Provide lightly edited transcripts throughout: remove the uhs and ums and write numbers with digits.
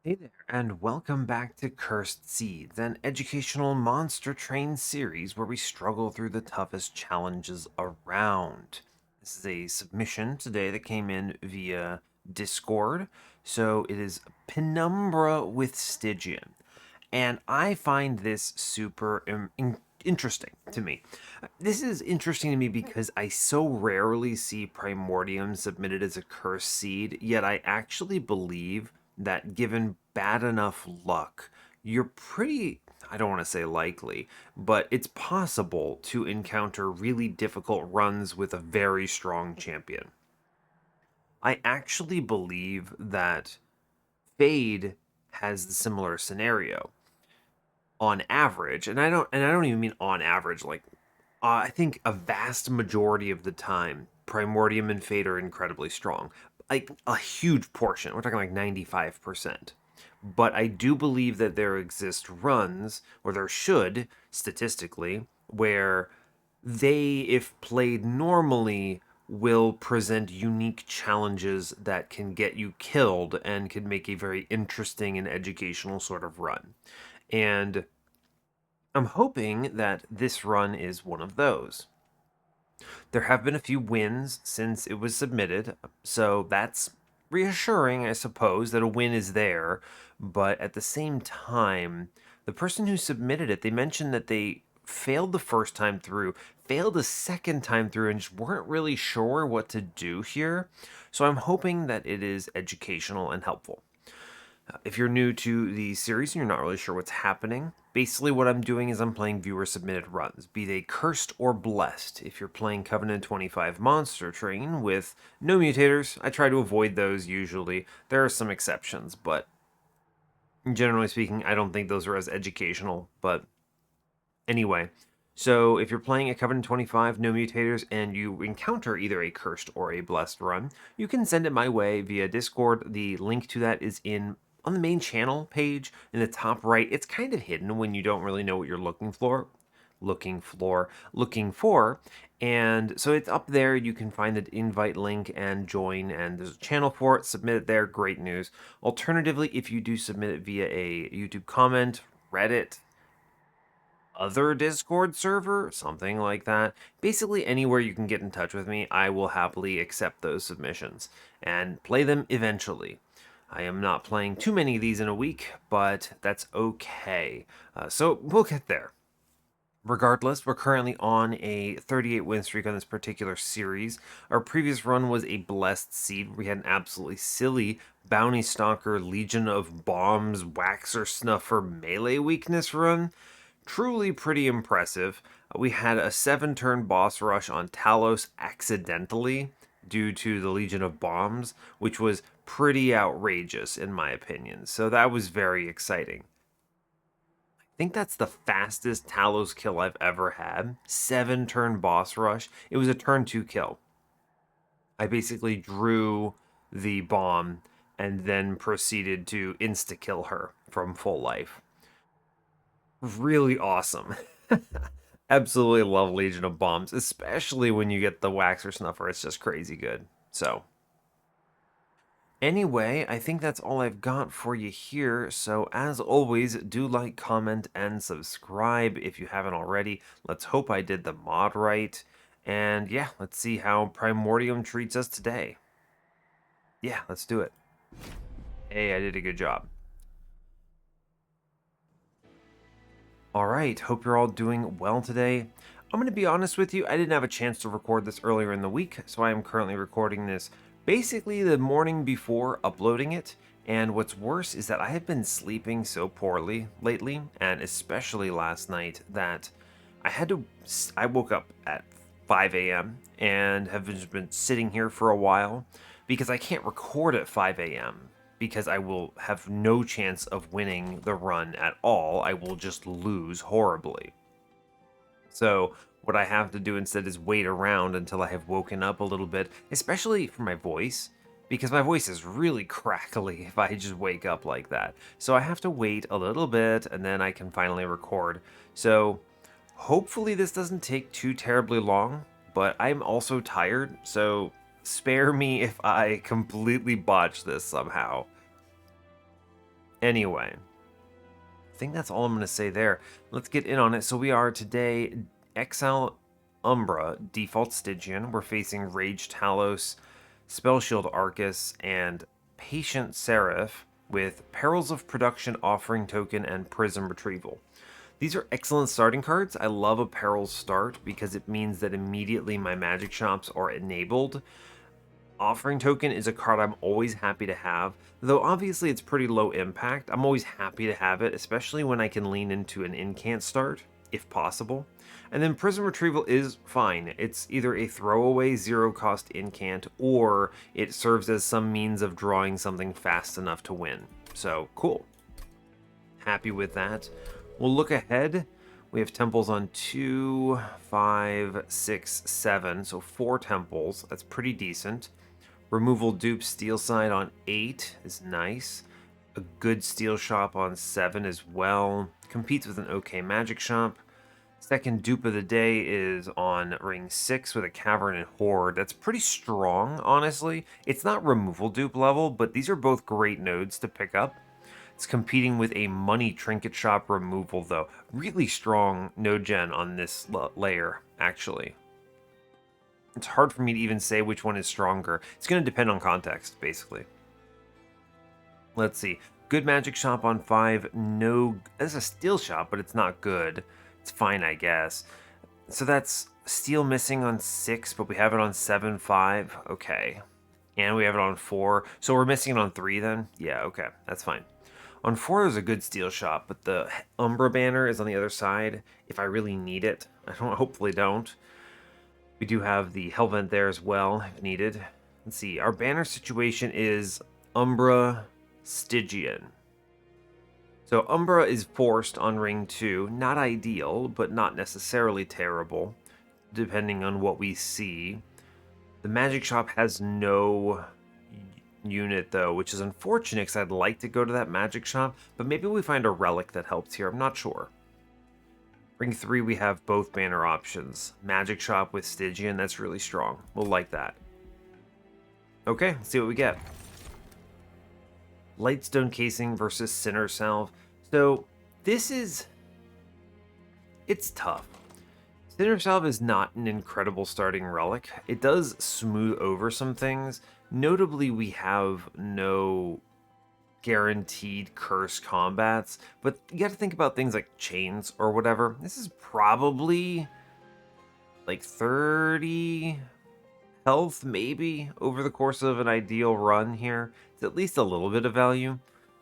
Hey there, and welcome back to Cursed Seeds, an educational monster train series where we struggle through the toughest challenges around. This is a submission today that came in via Discord, so it is Penumbra with Stygian. And I find this super interesting to me. This is interesting to me because I so rarely see Primordium submitted as a cursed seed, yet I actually believe that given bad enough luck, you're pretty, I don't want to say likely, but it's possible to encounter really difficult runs with a very strong champion. I actually believe that Fade has the similar scenario on average, and I don't even mean on average. Like I think a vast majority of the time, Primordium and Fate are incredibly strong. Like a huge portion. We're talking like 95%. But I do believe that there exist runs, or there should, statistically, where they, if played normally, will present unique challenges that can get you killed and can make a very interesting and educational sort of run. And I'm hoping that this run is one of those. There have been a few wins since it was submitted, so that's reassuring, I suppose, that a win is there. But at the same time, the person who submitted it, they mentioned that they failed the first time through, failed a second time through, and just weren't really sure what to do here. So I'm hoping that it is educational and helpful. If you're new to the series and you're not really sure what's happening, basically what I'm doing is I'm playing viewer submitted runs, be they cursed or blessed. If you're playing Covenant 25 Monster Train with no mutators, I try to avoid those usually. There are some exceptions, but generally speaking, I don't think those are as educational. But anyway, so if you're playing a Covenant 25, no mutators, and you encounter either a cursed or a blessed run, you can send it my way via Discord. The link to that is in on the main channel page in the top right. It's kind of hidden when you don't really know what you're looking for. And so it's up there. You can find the invite link and join, and there's a channel for it. Submit it there. Great news. Alternatively, if you do submit it via a YouTube comment, Reddit, other Discord server, something like that. Basically, anywhere you can get in touch with me, I will happily accept those submissions and play them eventually. I am not playing too many of these in a week, but that's okay. So we'll get there. Regardless, we're currently on a 38 win streak on this particular series. Our previous run was a blessed seed. We had an absolutely silly bounty stalker, Legion of Bombs, Waxer Snuffer melee weakness run. Truly pretty impressive. We had a 7-turn boss rush on Talos accidentally due to the Legion of Bombs, which was pretty outrageous in my opinion. So that was very exciting. I think that's the fastest Talos kill I've ever had. 7-turn boss rush. It was a turn 2 kill. I basically drew the bomb and then proceeded to insta kill her from full life. Really awesome. Absolutely love Legion of Bombs, especially when you get the Waxer Snuffer. It's just crazy good. So, anyway, I think that's all I've got for you here. So, as always, do like, comment, and subscribe if you haven't already. Let's hope I did the mod right. And yeah, let's see how Primordium treats us today. Yeah, let's do it. Hey, I did a good job. All right, hope you're all doing well today. I'm going to be honest with you, I didn't have a chance to record this earlier in the week, so I am currently recording this basically the morning before uploading it. And what's worse is that I have been sleeping so poorly lately, and especially last night, that I woke up at 5 a.m. and have just been sitting here for a while because I can't record at 5 a.m. because I will have no chance of winning the run at all. I will just lose horribly. So, what I have to do instead is wait around until I have woken up a little bit, especially for my voice, because my voice is really crackly if I just wake up like that. So, I have to wait a little bit and then I can finally record. So, hopefully, this doesn't take too terribly long, but I'm also tired, so spare me if I completely botch this somehow. Anyway, I think that's all I'm going to say there. Let's get in on it. So we are today Exile, Umbra, default Stygian. We're facing Rage Talos, Spellshield Arcus, and Patient Seraph with Perils of Production Offering Token and Prism Retrieval. These are excellent starting cards. I love a Perils start because it means that immediately my magic shops are enabled. Offering Token is a card I'm always happy to have, though obviously it's pretty low impact. I'm always happy to have it, especially when I can lean into an incant start, if possible. And then Prism Retrieval is fine. It's either a throwaway zero-cost incant, or it serves as some means of drawing something fast enough to win. So, cool. Happy with that. We'll look ahead. We have temples on 2, 5, 6, 7, so 4 temples. That's pretty decent. Removal dupe steel side on 8 is nice. A good steel shop on 7 as well. Competes with an okay magic shop. Second dupe of the day is on ring 6 with a cavern and horde. That's pretty strong, honestly. It's not removal dupe level, but these are both great nodes to pick up. It's competing with a money trinket shop removal, though. Really strong node gen on this layer, actually. It's hard for me to even say which one is stronger. It's going to depend on context, basically. Let's see. Good magic shop on 5. No, that's a steel shop, but it's not good. It's fine, I guess. So that's steel missing on 6, but we have it on 7, 5. Okay. And we have it on 4. So we're missing it on 3 then? Yeah, okay. That's fine. On 4 is a good steel shop, but the Umbra banner is on the other side if I really need it. I hopefully don't. We do have the Hellvent there as well, if needed. Let's see, our banner situation is Umbra, Stygian. So Umbra is forced on ring 2. Not ideal, but not necessarily terrible, depending on what we see. The magic shop has no unit, though, which is unfortunate because I'd like to go to that magic shop, but maybe we find a relic that helps here. I'm not sure. Ring 3, we have both banner options. Magic Shop with Stygian, that's really strong. We'll like that. Okay, let's see what we get. Lightstone Casing versus Sinner Salve. So, this is... it's tough. Sinner Salve is not an incredible starting relic. It does smooth over some things. Notably, we have no guaranteed curse combats, but you got to think about things like chains or whatever. This is probably like 30 health maybe over the course of an ideal run here. It's at least a little bit of value,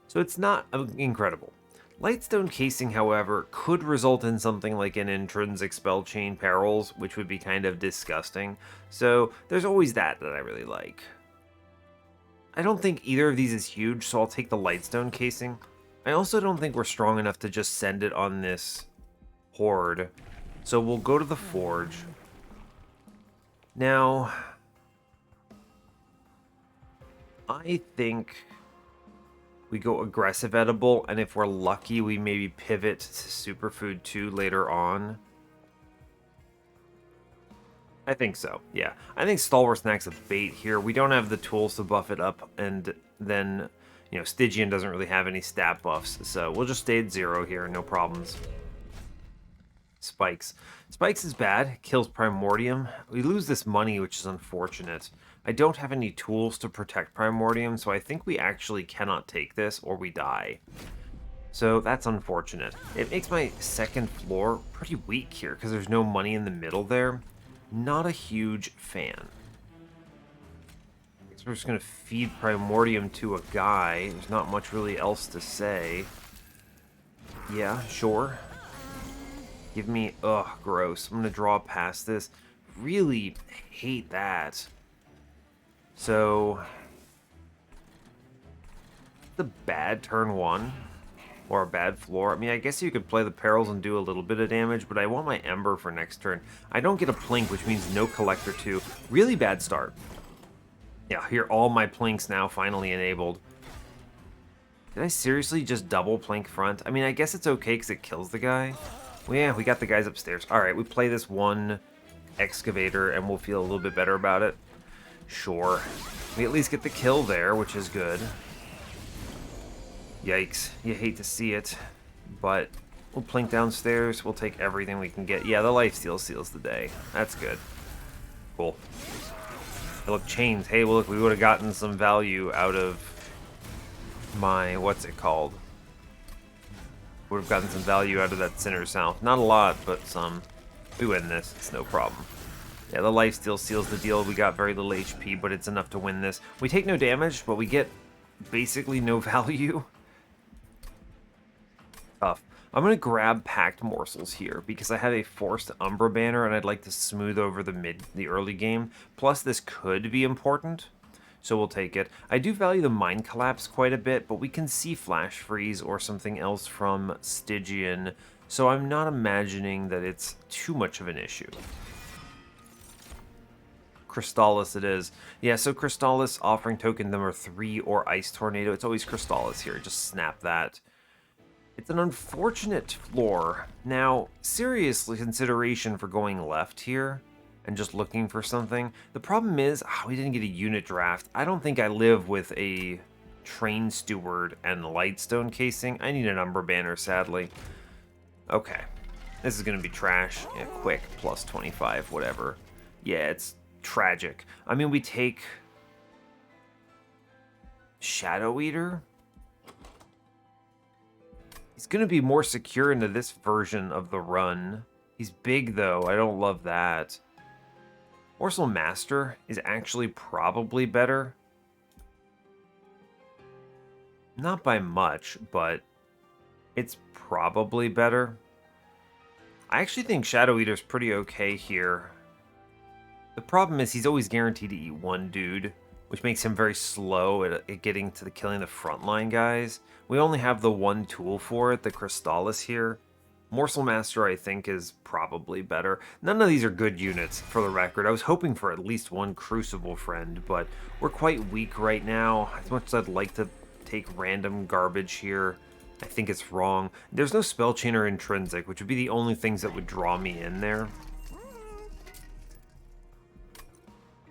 so it's not incredible. Lightstone Casing, however, could result in something like an intrinsic spell chain perils, which would be kind of disgusting. So there's always that I really like. I don't think either of these is huge, so I'll take the Lightstone Casing. I also don't think we're strong enough to just send it on this horde. So we'll go to the Forge. Now, I think we go aggressive edible, and if we're lucky, we maybe pivot to Superfood 2 later on. I think so, yeah. I think Stalwart Snack's a bait here. We don't have the tools to buff it up, and then, you know, Stygian doesn't really have any stat buffs, so we'll just stay at 0 here, no problems. Spikes. Spikes is bad, kills Primordium. We lose this money, which is unfortunate. I don't have any tools to protect Primordium, so I think we actually cannot take this, or we die. So that's unfortunate. It makes my second floor pretty weak here, because there's no money in the middle there. Not a huge fan. So we're just going to feed Primordium to a guy. There's not much really else to say. Yeah, sure. Give me... ugh, gross. I'm going to draw past this. Really hate that. So... the bad turn 1. Or a bad floor. I mean, I guess you could play the perils and do a little bit of damage, but I want my Ember for next turn. I don't get a Plink, which means no Collector 2. Really bad start. Yeah, here, all my Plinks now finally enabled. Did I seriously just double Plink front? I mean, I guess it's okay because it kills the guy. Well, yeah, we got the guys upstairs. Alright, we play this one Excavator and we'll feel a little bit better about it. Sure. We at least get the kill there, which is good. Yikes. You hate to see it. But we'll plink downstairs. We'll take everything we can get. Yeah, the lifesteal seals the day. That's good. Cool. Hey, look, chains. Hey, look, we would have gotten some value out of my... What's it called? Would have gotten some value out of that Sinner's South. Not a lot, but some. We win this. It's no problem. Yeah, the lifesteal seals the deal. We got very little HP, but it's enough to win this. We take no damage, but we get basically no value. Tough. I'm going to grab Packed Morsels here because I have a forced Umbra banner and I'd like to smooth over the early game. Plus, this could be important, so we'll take it. I do value the Mind Collapse quite a bit, but we can see Flash Freeze or something else from Stygian, so I'm not imagining that it's too much of an issue. Crystallis it is. Yeah, so Crystallis, offering token number 3 or Ice Tornado. It's always Crystallis here. Just snap that. It's an unfortunate floor. Now, seriously, consideration for going left here and just looking for something. The problem is, we didn't get a unit draft. I don't think I live with a Train Steward and Lightstone casing. I need an Umbra banner, sadly. Okay. This is going to be trash. Yeah, quick, plus 25, whatever. Yeah, it's tragic. I mean, we take Shadow Eater. He's going to be more secure into this version of the run. He's big, though. I don't love that. Morsel Master is actually probably better. Not by much, but it's probably better. I actually think Shadow Eater's pretty okay here. The problem is he's always guaranteed to eat one dude, which makes him very slow at getting to killing the frontline guys. We only have the one tool for it, the Crystallis here. Morsel Master, I think, is probably better. None of these are good units, for the record. I was hoping for at least one Crucible friend, but we're quite weak right now. As much as I'd like to take random garbage here, I think it's wrong. There's no Spell Chain or Intrinsic, which would be the only things that would draw me in there.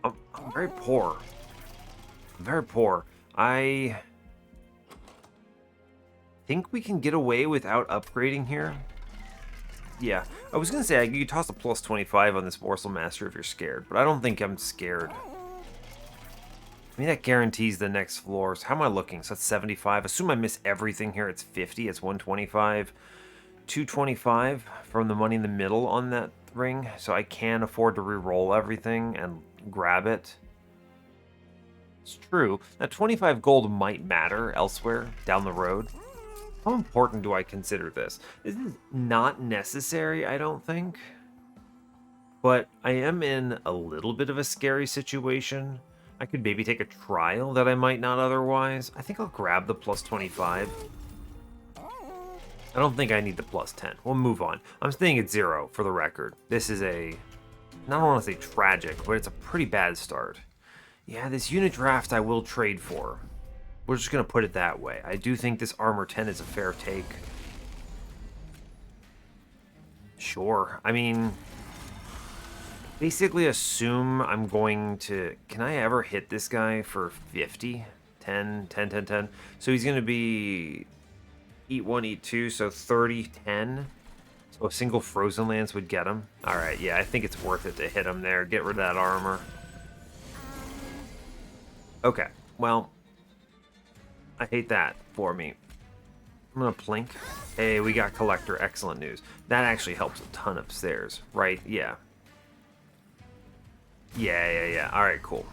I'm very poor. Very poor. I think we can get away without upgrading here. Yeah, I was going to say, you could toss a plus 25 on this Morsel Master if you're scared, but I don't think I'm scared. I mean, that guarantees the next floors. How am I looking? So that's 75. Assume I miss everything here. It's 50. It's 125. 225 from the money in the middle on that ring, so I can afford to re-roll everything and grab it. It's true. That 25 gold might matter elsewhere down the road. How important do I consider this? This is not necessary, I don't think. But I am in a little bit of a scary situation. I could maybe take a trial that I might not otherwise. I think I'll grab the plus 25. I don't think I need the plus 10. We'll move on. I'm staying at 0 for the record. This is I don't want to say tragic, but it's a pretty bad start. Yeah, this unit draft I will trade for. We're just going to put it that way. I do think this armor 10 is a fair take. Sure. I mean, basically assume I'm going to... Can I ever hit this guy for 50? 10, 10, 10, 10. So he's going to be... Eat 1, eat 2, so 30, 10. So a single Frozen Lance would get him. Alright, yeah, I think it's worth it to hit him there. Get rid of that armor. Okay, well... I hate that for me. I'm gonna plink. Hey, we got Collector. Excellent news. That actually helps a ton upstairs, right? Yeah. Yeah. Alright, cool.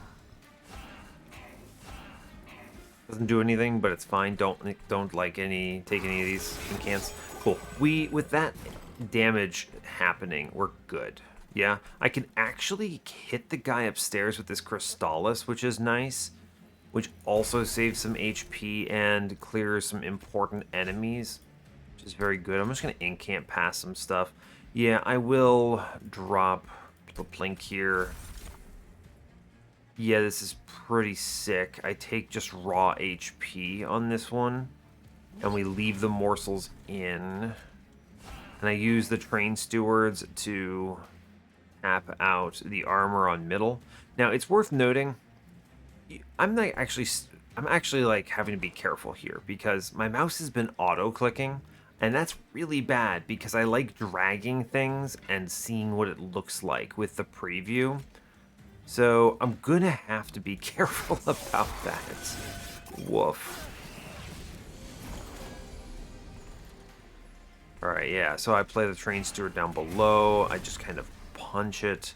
Doesn't do anything, but it's fine. Don't take any of these incants. Cool. With that damage happening, we're good. Yeah, I can actually hit the guy upstairs with this Crystallis, which is nice. Which also saves some HP and clears some important enemies, which is very good. I'm just going to incant past some stuff. Yeah, I will drop the plink here. Yeah, this is pretty sick. I take just raw HP on this one, and we leave the morsels in. And I use the Train Stewards to tap out the armor on middle. Now, it's worth noting... I'm not actually I'm actually like having to be careful here because my mouse has been auto-clicking, and that's really bad because I like dragging things and seeing what it looks like with the preview. So I'm gonna have to be careful about that. Woof. Alright, yeah, so I play the train steward down below. I just kind of punch it.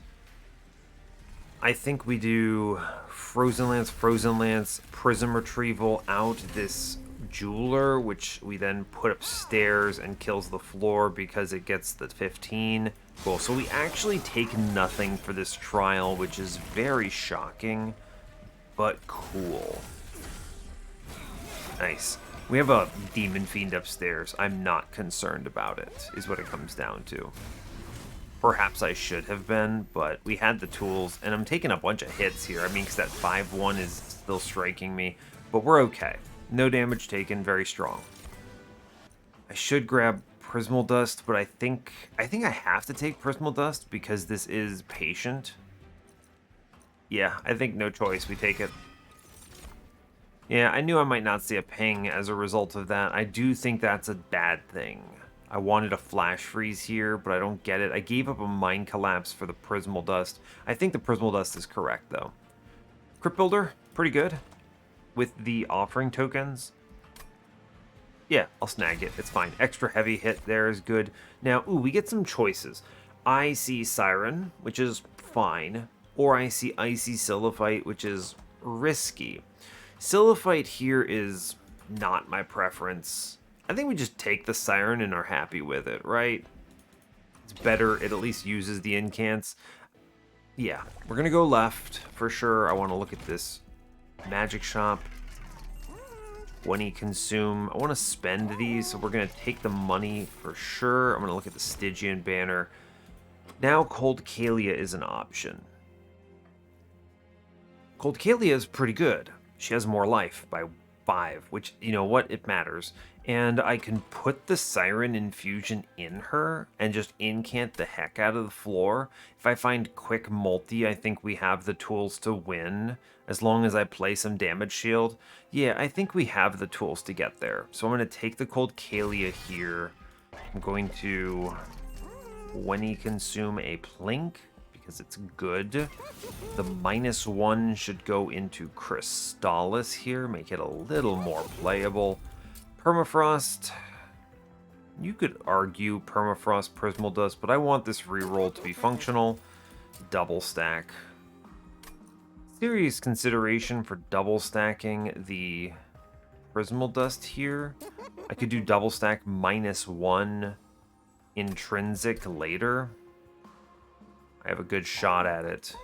I think we do Frozen Lance, Prism Retrieval out this Jeweler, which we then put upstairs and kills the floor because it gets the 15. Cool, so we actually take nothing for this trial, which is very shocking, but cool. Nice. We have a Demon Fiend upstairs. I'm not concerned about it, is what it comes down to. Perhaps I should have been, but we had the tools, and I'm taking a bunch of hits here. I mean, because that 5-1 is still striking me, but we're okay. No damage taken, very strong. I should grab Prismal Dust, but I think I have to take Prismal Dust because this is patient. Yeah, I think no choice. We take it. Yeah, I knew I might not see a ping as a result of that. I do think that's a bad thing. I wanted a flash freeze here, but I don't get it. I gave up a Mind Collapse for the Prismal Dust. I think the Prismal Dust is correct, though. Crypt Builder, pretty good. With the offering tokens. Yeah, I'll snag it. It's fine. Extra heavy hit there is good. Now, ooh, we get some choices. I see Siren, which is fine. Or I see Icy Siliphyte, which is risky. Siliphyte here is not my preference. I think we just take the Siren and are happy with it, right? It's better. It at least uses the incants. Yeah, we're going to go left for sure. I want to look at this magic shop. When he consume, I want to spend these, so we're going to take the money for sure. I'm going to look at the Stygian banner. Now Cold Kalia is an option. Cold Kalia is pretty good. She has more life by 5, which, you know what, it matters. And I can put the Siren Infusion in her and just incant the heck out of the floor. If I find quick multi, I think we have the tools to win, as long as I play some damage shield. Yeah, I think we have the tools to get there. So I'm going to take the Cold Kalia here. I'm going to, when he consume a Plink, because it's good. The -1 should go into Crystallis here, make it a little more playable. Permafrost, you could argue Permafrost Prismal Dust, but I want this reroll to be functional. Double stack. Serious consideration for double stacking the Prismal Dust here. I could do double stack -1 intrinsic later. I have a good shot at it.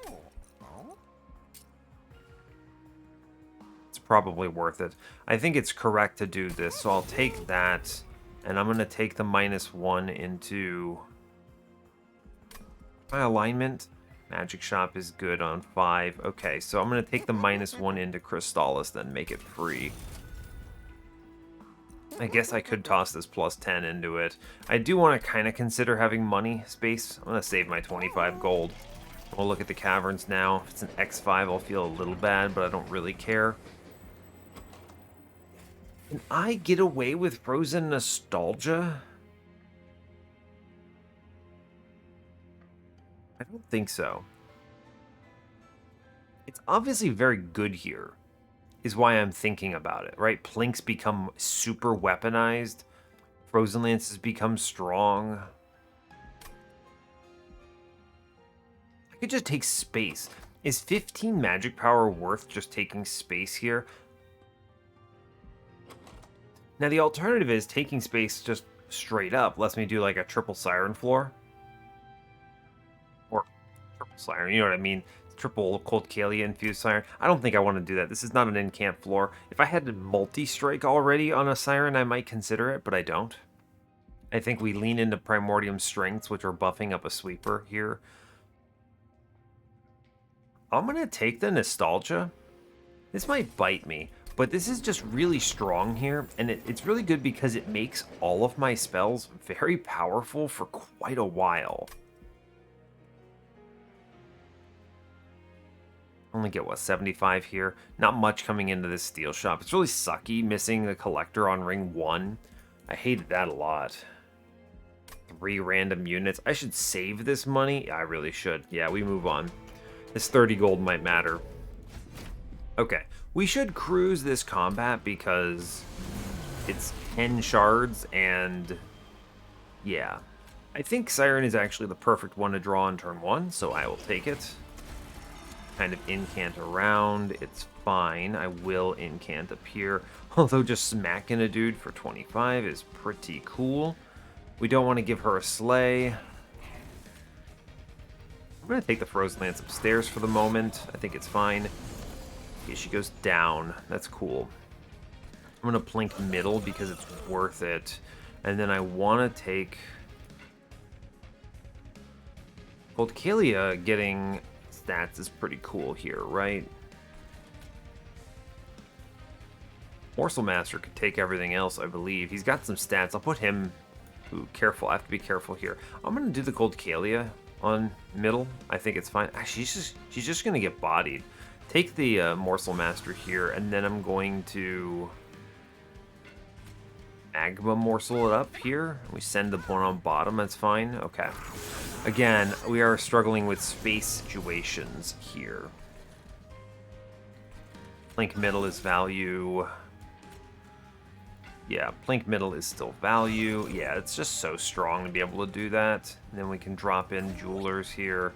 It's probably worth it. I think it's correct to do this, so I'll take that, and I'm going to take the -1 into my alignment. Magic Shop is good on 5. Okay, so I'm going to take the -1 into Crystallis, then make it free. I guess I could toss this +10 into it. I do want to kind of consider having money space. I'm going to save my 25 gold. We'll look at the caverns now. If it's an X5, I'll feel a little bad, but I don't really care. Can I get away with Frozen Nostalgia? I don't think so. It's obviously very good here, is why I'm thinking about it, right? Plinks become super weaponized. Frozen Lances become strong. I could just take space. Is 15 magic power worth just taking space here? Now the alternative is taking space just straight up lets me do like a triple Siren floor. Or triple Siren, you know what I mean? Triple Cold Kalia infused Siren. I don't think I want to do that. This is not an incant floor. If I had multi-strike already on a Siren, I might consider it, but I don't. I think we lean into Primordium Strengths, which are buffing up a sweeper here. I'm going to take the Nostalgia. This might bite me, but this is just really strong here, and it's really good because it makes all of my spells very powerful for quite a while. Only get, what, 75 here? Not much coming into this steel shop. It's really sucky missing the collector on ring 1. I hated that a lot. 3 random units. I should save this money. Yeah, I really should. Yeah, we move on. This 30 gold might matter. Okay, we should cruise this combat because it's 10 shards and yeah. I think Siren is actually the perfect one to draw on turn 1, so I will take it. Kind of incant around. It's fine. I will incant up here. Although just smacking a dude for 25 is pretty cool. We don't want to give her a slay. I'm going to take the Frozen Lance upstairs for the moment. I think it's fine. Okay, she goes down. That's cool. I'm going to plink middle because it's worth it. And then I want to take... Gold Kalia getting stats is pretty cool here, right? Morsel Master could take everything else, I believe. He's got some stats. I'll put him... Ooh, careful. I have to be careful here. I'm going to do the Gold Kalia on middle. I think it's fine. Actually, she's just going to get bodied. Take the Morsel Master here, and then I'm going to... Agma Morsel it up here. We send the one on bottom. That's fine. Okay. Again, we are struggling with space situations here. Plink middle is value. Yeah, Plink middle is still value. Yeah, it's just so strong to be able to do that. And then we can drop in Jewelers here.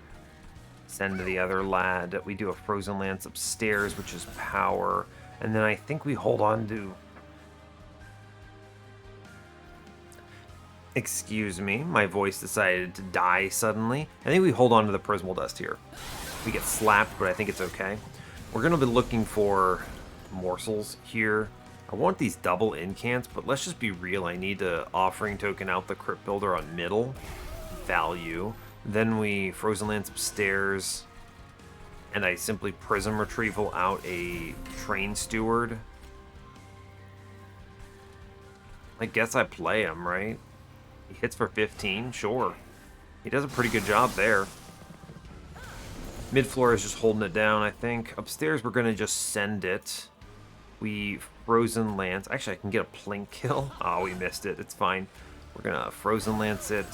Send to the other lad. We do a Frozen Lance upstairs, which is power. And then I think we hold on to... Excuse me, my voice decided to die suddenly. I think we hold on to the Prismal Dust here. We get slapped, but I think it's okay. We're going to be looking for morsels here. I want these double incants, but let's just be real. I need to Offering Token out the Crypt Builder on middle. Value. Then we Frozen Lance upstairs. And I simply Prism Retrieval out a Train Steward. I guess I play him, right? He hits for 15, sure. He does a pretty good job there. Mid-floor is just holding it down, I think. Upstairs, we're going to just send it. We Frozen Lance. Actually, I can get a Plink kill. Oh, we missed it. It's fine. We're going to Frozen Lance it.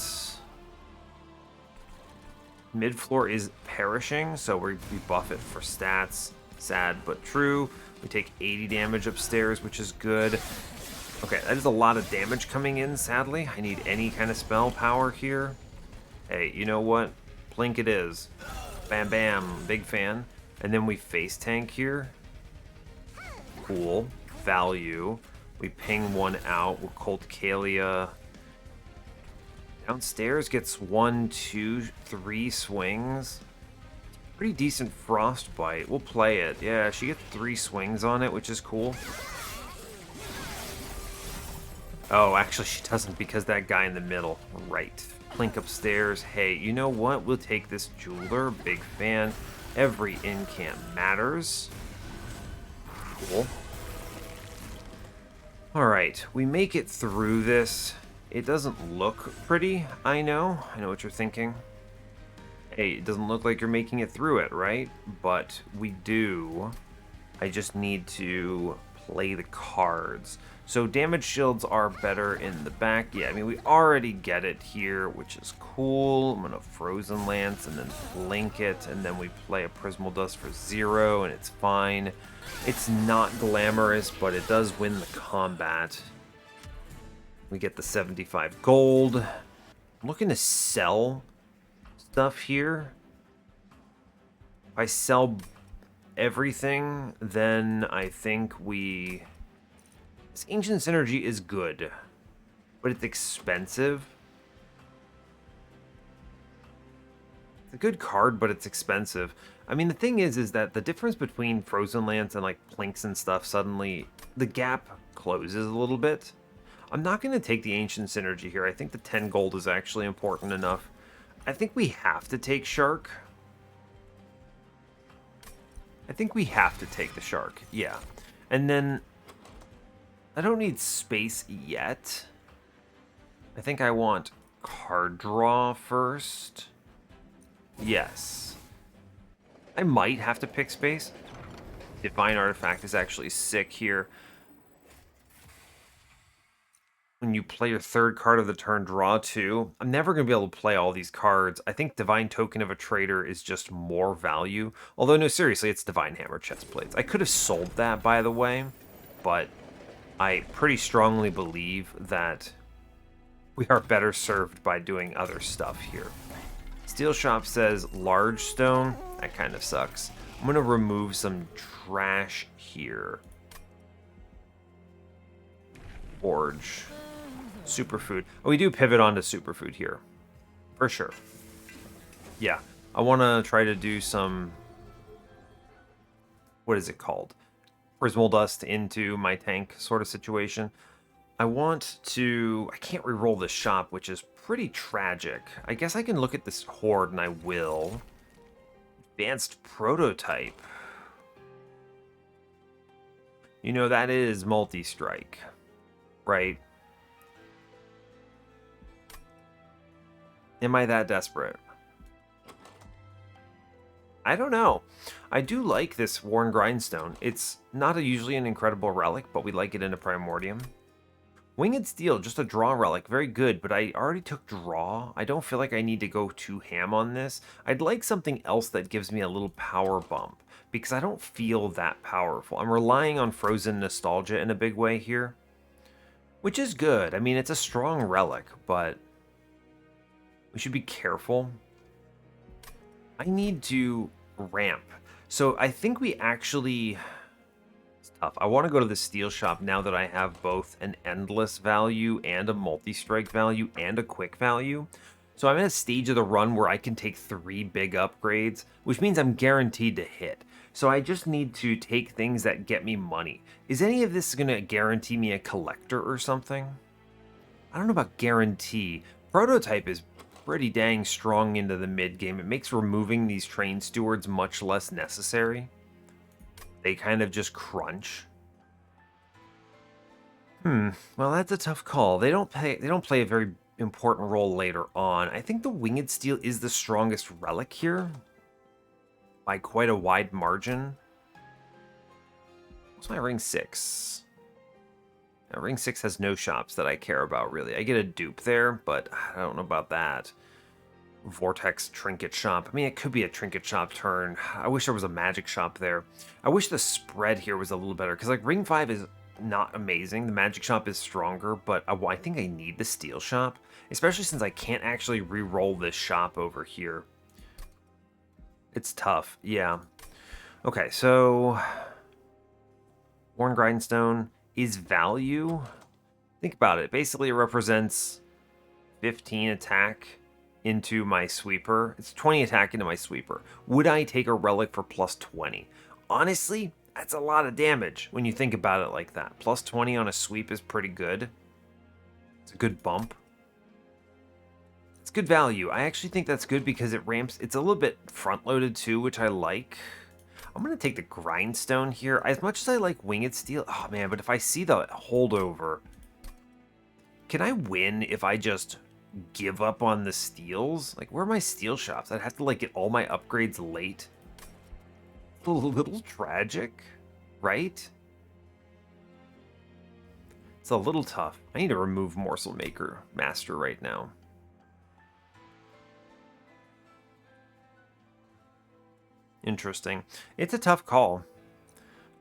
Mid-floor is perishing, so we buff it for stats. Sad, but true. We take 80 damage upstairs, which is good. Okay, that is a lot of damage coming in, sadly. I need any kind of spell power here. Hey, you know what? Plink it is. Bam, bam. Big fan. And then we face tank here. Cool. Value. We ping one out with Colt Kalia. Downstairs gets 1, 2, 3 swings. Pretty decent Frostbite. We'll play it. Yeah, she gets 3 swings on it, which is cool. Oh, actually she doesn't because that guy in the middle. Right. Plink upstairs. Hey, you know what? We'll take this Jeweler. Big fan. Every incant matters. Cool. Alright, we make it through this. It doesn't look pretty, I know. I know what you're thinking. Hey, it doesn't look like you're making it through it, right? But we do. I just need to play the cards. So damage shields are better in the back. Yeah, I mean, we already get it here, which is cool. I'm going to Frozen Lance and then Blink it, and then we play a Prismal Dust for 0, and it's fine. It's not glamorous, but it does win the combat. We get the 75 gold. I'm looking to sell stuff here. If I sell everything, then I think we... This Ancient Synergy is good, but it's expensive. It's a good card, but it's expensive. I mean, the thing is that the difference between Frozen Lance and like Plinks and stuff, suddenly the gap closes a little bit. I'm not going to take the Ancient Synergy here. I think the 10 gold is actually important enough. I think we have to take Shark. I think we have to take the Shark, yeah. And then I don't need space yet. I think I want card draw first. Yes. I might have to pick space. Divine Artifact is actually sick here. When you play your third card of the turn, draw 2. I'm never going to be able to play all these cards. I think Divine Token of a Trader is just more value. Although, no, seriously, it's Divine Hammer Chest Plates. I could have sold that, by the way, but I pretty strongly believe that we are better served by doing other stuff here. Steel Shop says large stone. That kind of sucks. I'm going to remove some trash here. Forge. Superfood. Oh, we do pivot onto superfood here. For sure. Yeah. I want to try to do some... What is it called? Prismal Dust into my tank sort of situation. I want to... I can't reroll this shop, which is pretty tragic. I guess I can look at this horde, and I will. Advanced Prototype. You know, that is multi-strike, right? Am I that desperate? I don't know. I do like this Worn Grindstone. It's not usually an incredible relic, but we like it in a Primordium. Winged Steel, just a draw relic. Very good, but I already took draw. I don't feel like I need to go too ham on this. I'd like something else that gives me a little power bump, because I don't feel that powerful. I'm relying on Frozen Nostalgia in a big way here, which is good. I mean, it's a strong relic, but we should be careful. I need to ramp. So I think we actually... It's tough. I want to go to the steel shop now that I have both an endless value and a multi-strike value and a quick value. So I'm at a stage of the run where I can take 3 big upgrades, which means I'm guaranteed to hit. So I just need to take things that get me money. Is any of this going to guarantee me a collector or something? I don't know about guarantee. Prototype is pretty dang strong into the mid game. It makes removing these train stewards much less necessary. They kind of just crunch. Well, that's a tough call. They don't play a very important role later on. I think the Winged Steel is the strongest relic here by quite a wide margin. What's my ring 6? Now, ring 6 has no shops that I care about, really. I get a dupe there, but I don't know about that. Vortex Trinket Shop. I mean, it could be a Trinket Shop turn. I wish there was a Magic Shop there. I wish the spread here was a little better, because, like, ring 5 is not amazing. The Magic Shop is stronger, but I think I need the Steel Shop, especially since I can't actually re-roll this shop over here. It's tough, yeah. Okay, so... Worn Grindstone is value. Think about it. Basically, it represents 15 attack into my sweeper. It's 20 attack into my sweeper. Would I take a relic for plus 20? Honestly, that's a lot of damage when you think about it like that. Plus 20 on a sweep is pretty good. It's a good bump. It's good value. I actually think that's good because it ramps. It's a little bit front-loaded too, which I like. I'm going to take the Grindstone here. As much as I like Winged Steel, oh man, but if I see the holdover, can I win if I just give up on the steals? Like, where are my steel shops? I'd have to, like, get all my upgrades late. A little tragic, right? It's a little tough. I need to remove Morsel Master right now. Interesting. It's a tough call.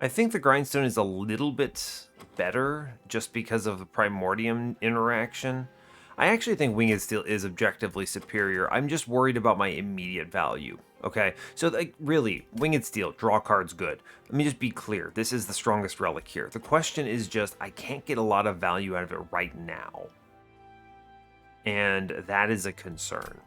I think the Grindstone is a little bit better just because of the Primordium interaction. I actually think Winged Steel is objectively superior. I'm just worried about my immediate value. Okay, so like really, Winged Steel, draw cards good. Let me just be clear. This is the strongest relic here. The question is just, I can't get a lot of value out of it right now. And that is a concern.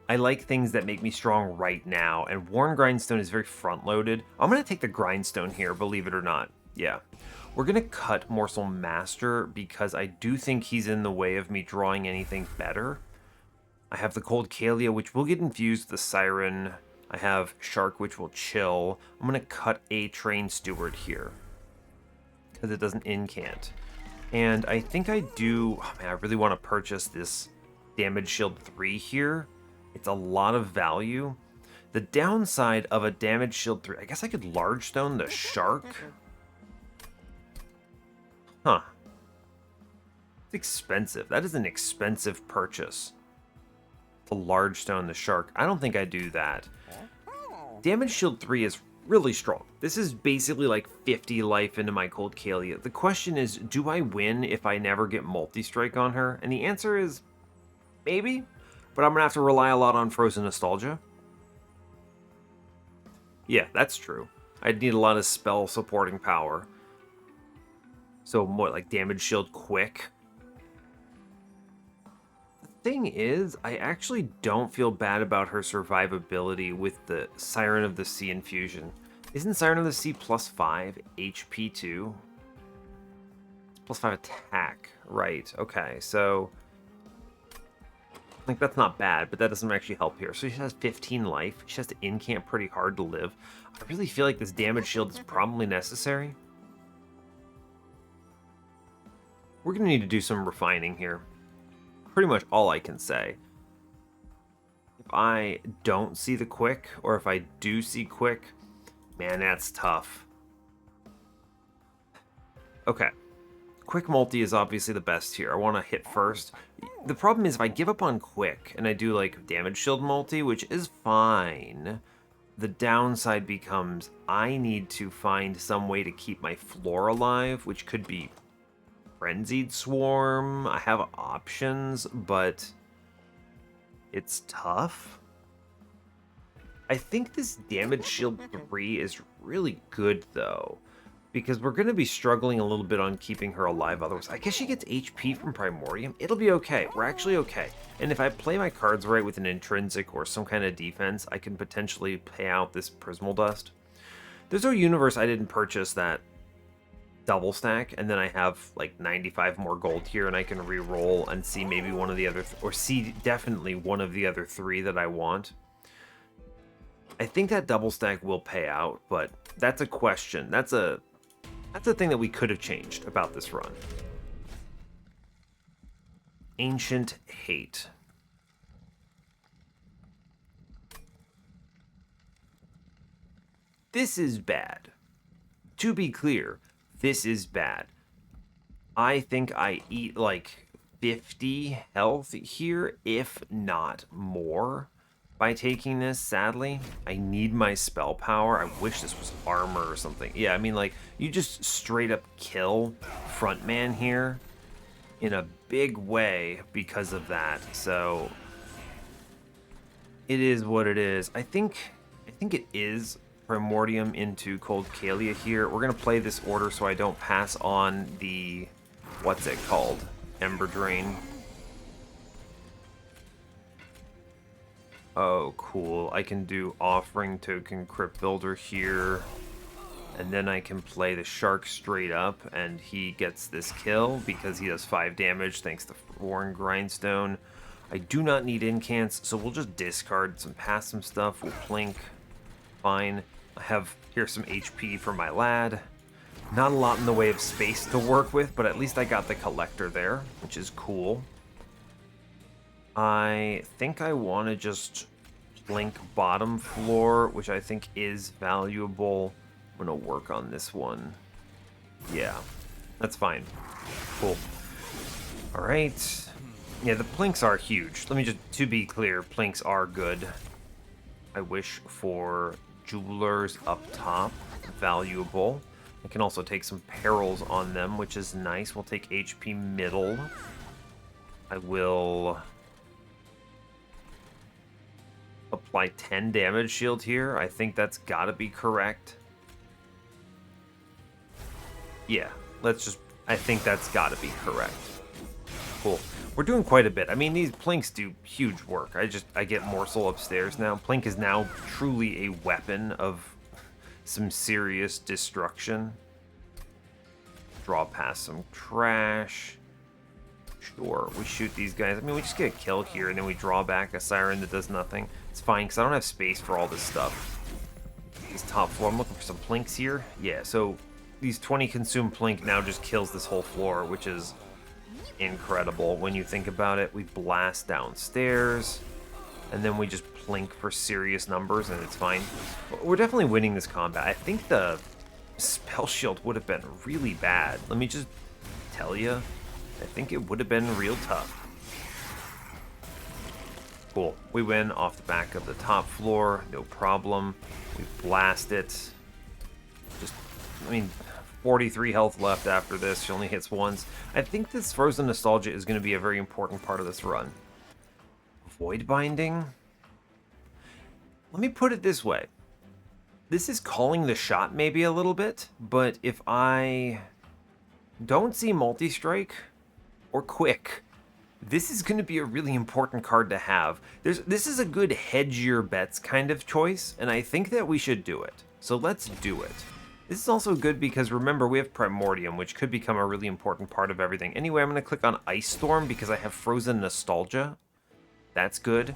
I like things that make me strong right now, and Worn Grindstone is very front-loaded. I'm going to take the Grindstone here, believe it or not. Yeah. We're going to cut Morsel Master because I do think he's in the way of me drawing anything better. I have the Cold Kalia, which will get infused with the Siren. I have Shark, which will chill. I'm going to cut a Train Steward here because it doesn't incant. And I think I do... Oh man, I really want to purchase this Damage Shield 3 here. It's a lot of value. The downside of a damage shield 3, I guess I could large stone the shark. Huh. It's expensive. That is an expensive purchase. To large stone the shark. I don't think I do that. Damage shield 3 is really strong. This is basically like 50 life into my Cold Kalia. The question is, do I win if I never get multi-strike on her? And the answer is maybe, but I'm gonna have to rely a lot on Frozen Nostalgia. Yeah, that's true. I'd need a lot of spell supporting power. So more like damage shield quick. The thing is, I actually don't feel bad about her survivability with the Siren of the Sea infusion. Isn't Siren of the Sea plus 5 HP too? It's plus 5 attack. Right, okay, so like that's not bad, but that doesn't actually help here. So she has 15 life. She has to incamp pretty hard to live. I really feel like this damage shield is probably necessary. We're gonna need to do some refining here. Pretty much all I can say. If I don't see the quick, or if I do see quick, man, that's tough. Okay. Quick multi is obviously the best here. I want to hit first. The problem is if I give up on quick and I do like damage shield multi, which is fine, the downside becomes I need to find some way to keep my floor alive, which could be Frenzied Swarm. I have options, but it's tough. I think this damage shield 3 is really good though, because we're going to be struggling a little bit on keeping her alive otherwise. I guess she gets HP from Primordium. It'll be okay. We're actually okay. And if I play my cards right with an intrinsic or some kind of defense, I can potentially pay out this Prismal Dust. There's a universe I didn't purchase that double stack, and then I have like 95 more gold here, and I can re-roll and see maybe one of the other, or see definitely one of the other 3 that I want. I think that double stack will pay out, but that's a question. That's a thing that we could have changed about this run. Ancient Hate. This is bad. To be clear, this is bad. I think I eat like 50 health here, if not more, by taking this, sadly. I need my spell power. I wish this was armor or something. Yeah, I mean, like, you just straight up kill Frontman here in a big way because of that. So it is what it is. I think it is Primordium into Cold Kalia here. We're gonna play this order so I don't pass on the, what's it called? Ember Drain. Oh, cool. I can do Offering Token Crypt Builder here. And then I can play the Shark straight up, and he gets this kill because he does 5 damage thanks to Warren Grindstone. I do not need incants, so we'll just discard some, pass some stuff. We'll plink. Fine. I have, here's some HP for my lad. Not a lot in the way of space to work with, but at least I got the Collector there, which is cool. I think I want to just plink bottom floor, which I think is valuable. I'm going to work on this one. Yeah, that's fine. Cool. All right. Yeah, the plinks are huge. Let me just, to be clear, plinks are good. I wish for Jewelers up top. Valuable. I can also take some perils on them, which is nice. We'll take HP middle. I will apply 10 damage shield here. I think that's gotta be correct. Yeah, let's just, I think that's gotta be correct. Cool. We're doing quite a bit. I mean, these plinks do huge work. I get morsel upstairs now. Plink is now truly a weapon of some serious destruction. Draw past some trash. Sure, we shoot these guys. I mean, we just get a kill here, and then we draw back a Siren that does nothing. It's fine, because I don't have space for all this stuff. This top floor, I'm looking for some plinks here. Yeah, so these 20 consume plink now just kills this whole floor, which is incredible when you think about it. We blast downstairs, and then we just plink for serious numbers, and it's fine. We're definitely winning this combat. I think the spell shield would have been really bad. Let me just tell you, I think it would have been real tough. Cool. We win off the back of the top floor, no problem. We blast it. Just, I mean, 43 health left after this. She only hits once. I think this Frozen Nostalgia is going to be a very important part of this run. Void Binding? Let me put it this way. This is calling the shot maybe a little bit, but if I don't see Multi-Strike or Quick, this is going to be a really important card to have. This is a good hedge your bets kind of choice, and I think that we should do it. So let's do it. This is also good because, remember, we have Primordium, which could become a really important part of everything. Anyway, I'm going to click on Ice Storm because I have Frozen Nostalgia. That's good.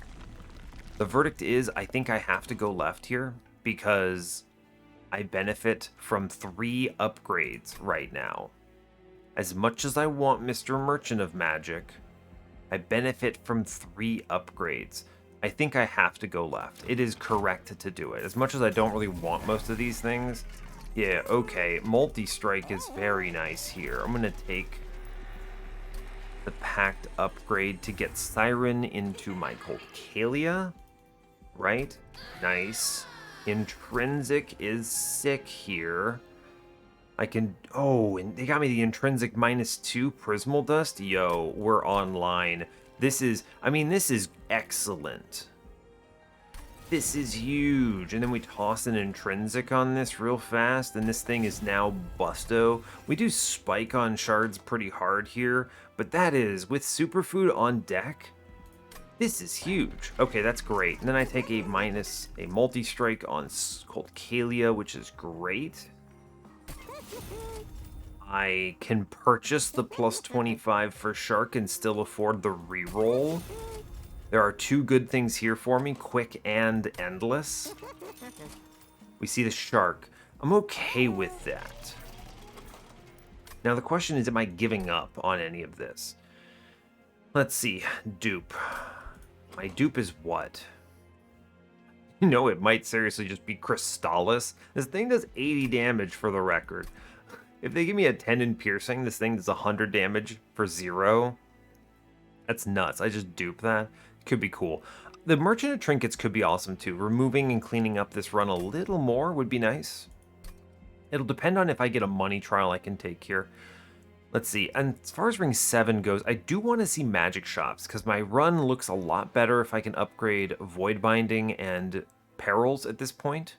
The verdict is, I think I have to go left here because I benefit from 3 upgrades right now. As much as I want Mr. Merchant of Magic, I benefit from 3 upgrades. I think I have to go left. It is correct to do it. As much as I don't really want most of these things. Yeah, okay. Multi-Strike is very nice here. I'm going to take the Pact upgrade to get Siren into my Colcalia. Right? Nice. Intrinsic is sick here. I can... Oh, and they got me the Intrinsic -2 Prismal Dust. Yo, we're online. This is... I mean, this is excellent. This is huge. And then we toss an Intrinsic on this real fast, and this thing is now busto. We do spike on shards pretty hard here, but that is, with Superfood on deck, this is huge. Okay, that's great. And then I take a multi-strike on Colcalia, which is great. I can purchase the +25 for Shark and still afford the reroll. There are 2 good things here for me, Quick and Endless. We see the Shark. I'm okay with that. Now the question is, am I giving up on any of this? Let's see, dupe. My dupe is what? You know, it might seriously just be Crystallis. This thing does 80 damage for the record. If they give me a 10 in piercing, this thing does 100 damage for 0. That's nuts. I just dupe that. Could be cool. The Merchant of Trinkets could be awesome too. Removing and cleaning up this run a little more would be nice. It'll depend on if I get a money trial I can take here. Let's see. And as far as Ring 7 goes, I do want to see magic shops because my run looks a lot better if I can upgrade Void Binding and Perils at this point.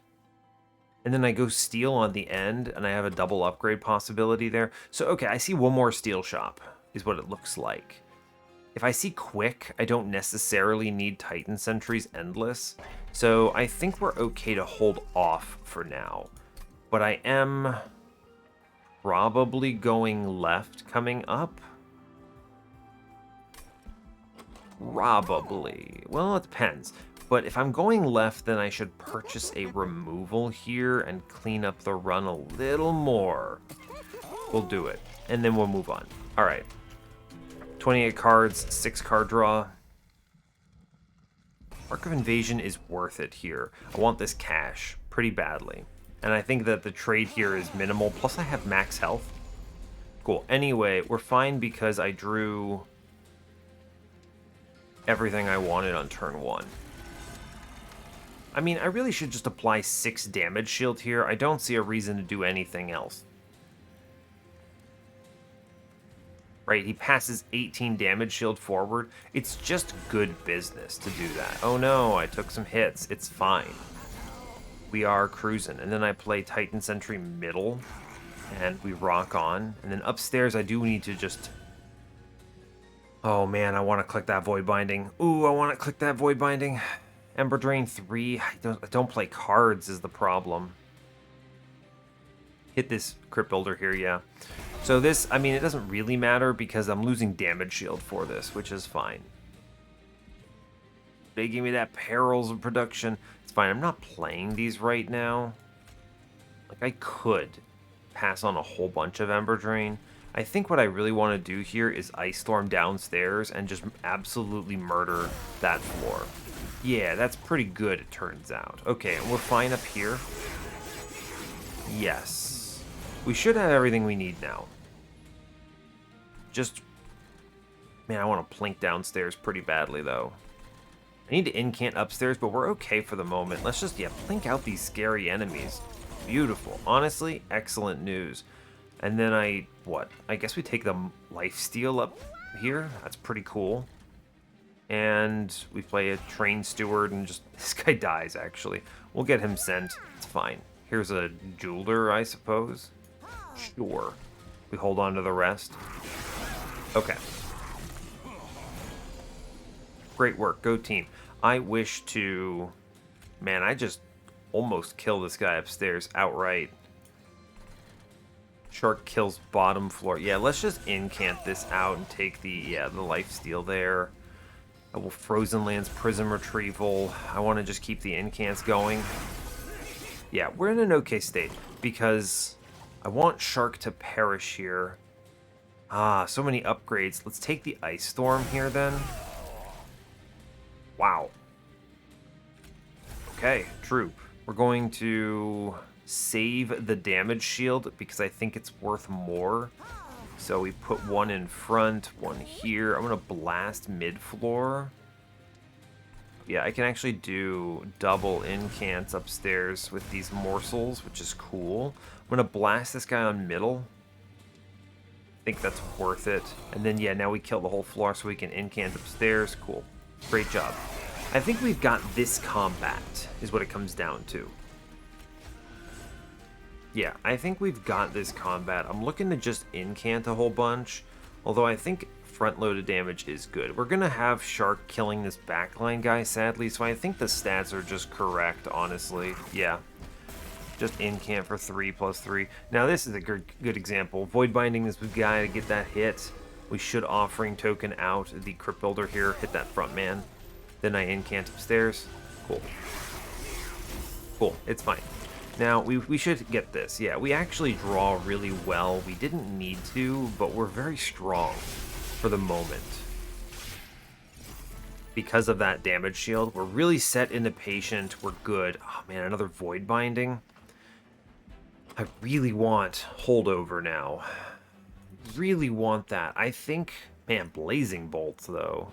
And then I go Steel on the end, and I have a double upgrade possibility there. So, okay, I see one more Steel shop, is what it looks like. If I see Quick, I don't necessarily need Titan Sentries Endless. So I think we're okay to hold off for now. But I am probably going left coming up. Probably. Well, it depends. But if I'm going left, then I should purchase a removal here and clean up the run a little more. We'll do it. And then we'll move on. All right. 28 cards, 6 card draw. Arc of Invasion is worth it here. I want this cash pretty badly. And I think that the trade here is minimal. Plus I have max health. Cool. Anyway, we're fine because I drew everything I wanted on turn 1. I mean, I really should just apply 6 damage shield here. I don't see a reason to do anything else. Right, he passes 18 damage shield forward. It's just good business to do that. Oh no, I took some hits. It's fine. We are cruising. And then I play Titan Sentry middle, and we rock on. And then upstairs, I do need to just... Oh man, I want to click that Void Binding. Ooh, I want to click that Void Binding. Ember Drain 3. I don't play cards is the problem. Hit this Crypt Builder here, yeah. So this, I mean, it doesn't really matter because I'm losing damage shield for this, which is fine. They give me that Perils of Production. It's fine. I'm not playing these right now. Like, I could pass on a whole bunch of Ember Drain. I think what I really want to do here is Ice Storm downstairs and just absolutely murder that floor. Yeah, that's pretty good, it turns out. Okay, and we're fine up here. Yes. We should have everything we need now. Just... Man, I want to plink downstairs pretty badly, though. I need to incant upstairs, but we're okay for the moment. Let's just, yeah, plink out these scary enemies. Beautiful. Honestly, excellent news. And then I guess we take the lifesteal up here. That's pretty cool. And we play a train steward and just... This guy dies, actually. We'll get him sent. It's fine. Here's a jeweler, I suppose. Sure. We hold on to the rest. Okay. Great work. Go team. I wish to... Man, I just almost kill this guy upstairs outright. Shark kills bottom floor. Yeah, let's just incant this out and take the lifesteal there. I will Frozen Lands Prism Retrieval. I want to just keep the incants going. Yeah, we're in an okay state because I want Shark to perish here. Ah, so many upgrades. Let's take the Ice Storm here then. Wow. Okay, true. We're going to save the damage shield because I think it's worth more. So we put one in front, one here. I'm going to blast mid-floor. Yeah, I can actually do double incants upstairs with these morsels, which is cool. I'm going to blast this guy on middle. I think that's worth it. And then, yeah, now we kill the whole floor so we can incant upstairs. Cool. Great job. I think we've got this combat, is what it comes down to. Yeah, I think we've got this combat. I'm looking to just incant a whole bunch, although I think front-loaded damage is good. We're going to have Shark killing this backline guy, sadly, so I think the stats are just correct, honestly. Yeah. Just incant for 3 plus 3. Now, this is a good example. Void Binding this guy to get that hit. We should Offering Token out the Crypt Builder here, hit that front man. Then I incant upstairs. Cool. Cool, it's fine. Now, we should get this. Yeah, we actually draw really well. We didn't need to, but we're very strong for the moment. Because of that damage shield, we're really set into Patient. We're good. Oh, man, another Void Binding. I really want Holdover now. Really want that. I think... Man, Blazing Bolts, though.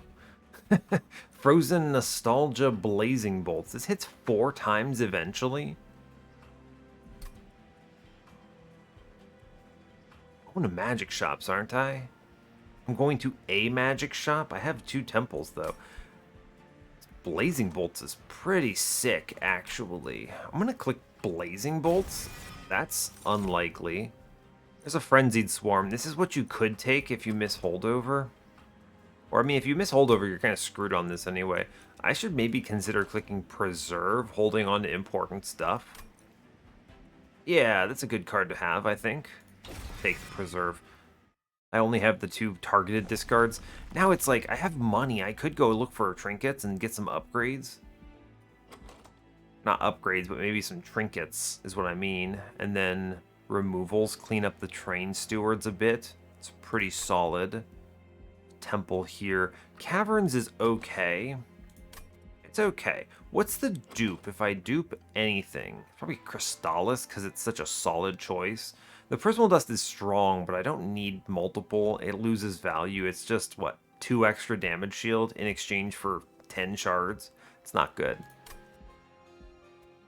Frozen Nostalgia Blazing Bolts. This hits 4 times eventually. I'm going to magic shops, aren't I? I'm going to a magic shop. I have 2 temples, though. Blazing Bolts is pretty sick, actually. I'm going to click Blazing Bolts. That's unlikely. There's a Frenzied Swarm. This is what you could take if you miss Holdover. Or, I mean, if you miss Holdover, you're kind of screwed on this anyway. I should maybe consider clicking Preserve, holding on to important stuff. Yeah, that's a good card to have, I think. Take Preserve. I only have the 2 targeted discards. Now it's like, I have money. I could go look for trinkets and get some upgrades. Not upgrades, but maybe some trinkets is what I mean. And then removals, clean up the train stewards a bit. It's pretty solid. Temple here. Caverns is okay. It's okay. What's the dupe? If I dupe anything, probably Crystallis because it's such a solid choice. The Prismal Dust is strong, but I don't need multiple. It loses value. It's just, what, 2 extra damage shield in exchange for 10 shards? It's not good.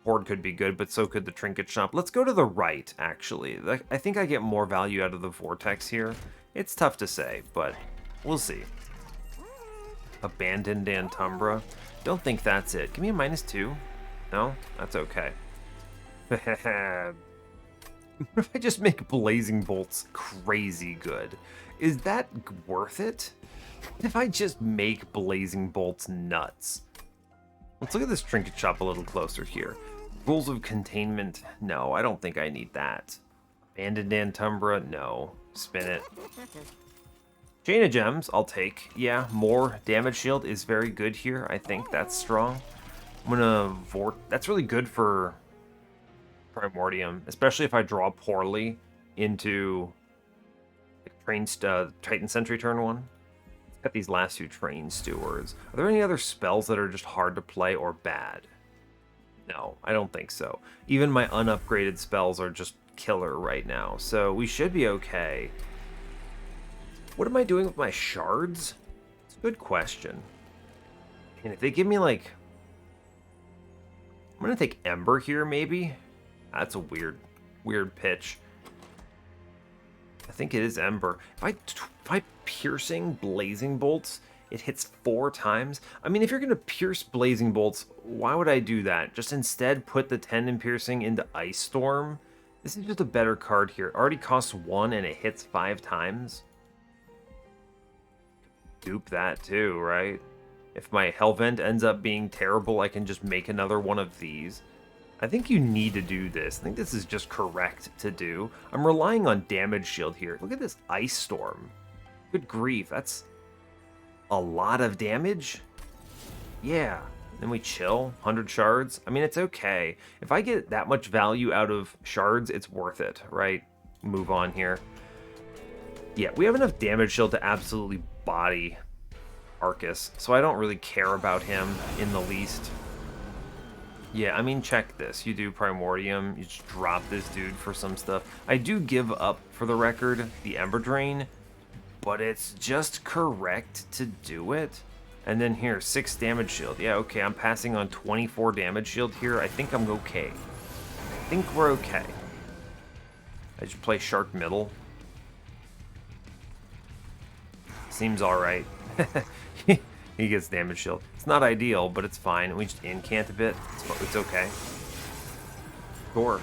Horde could be good, but so could the Trinket Shop. Let's go to the right, actually. I think I get more value out of the Vortex here. It's tough to say, but we'll see. Abandoned Antumbra. Don't think that's it. Give me a -2. No? That's okay. What if I just make Blazing Bolts crazy good? Is that worth it? If I just make Blazing Bolts nuts? Let's look at this Trinket Shop a little closer here. Rules of Containment. No, I don't think I need that. Abandoned Antumbra. No. Spin it. Chain of Gems, I'll take. Yeah, more damage shield is very good here. I think that's strong. I'm gonna that's really good for Primordium, especially if I draw poorly into Titan Sentry turn 1. Got these last two train stewards. Are there any other spells that are just hard to play or bad? No, I don't think so. Even my unupgraded spells are just killer right now, so we should be okay. What am I doing with my shards? It's a good question. And if they give me like... I'm gonna take Ember here, maybe? That's a weird pitch. I think it is Ember. If I piercing Blazing Bolts, it hits 4 times. I mean, if you're gonna pierce Blazing Bolts, why would I do that? Just instead put the 10 in piercing into Ice Storm. This is just a better card here. It already costs 1 and it hits 5 times. Dupe that too, right? If my Hellvent ends up being terrible, I can just make another one of these. I think you need to do this. I think this is just correct to do. I'm relying on damage shield here. Look at this Ice Storm. Good grief, that's a lot of damage. Yeah, then we chill, 100 shards. I mean, it's okay. If I get that much value out of shards, it's worth it, right? Move on here. Yeah, we have enough damage shield to absolutely body Arcus, so I don't really care about him in the least. Yeah, I mean, check this. You do Primordium, you just drop this dude for some stuff. I do give up, for the record, the Ember Drain, but it's just correct to do it. And then here, 6 damage shield. Yeah, okay, I'm passing on 24 damage shield here. I think I'm okay. I think we're okay. I just play Shark Middle. Seems alright. He gets damage shield. It's not ideal, but it's fine. We just incant a bit. It's okay. Sure.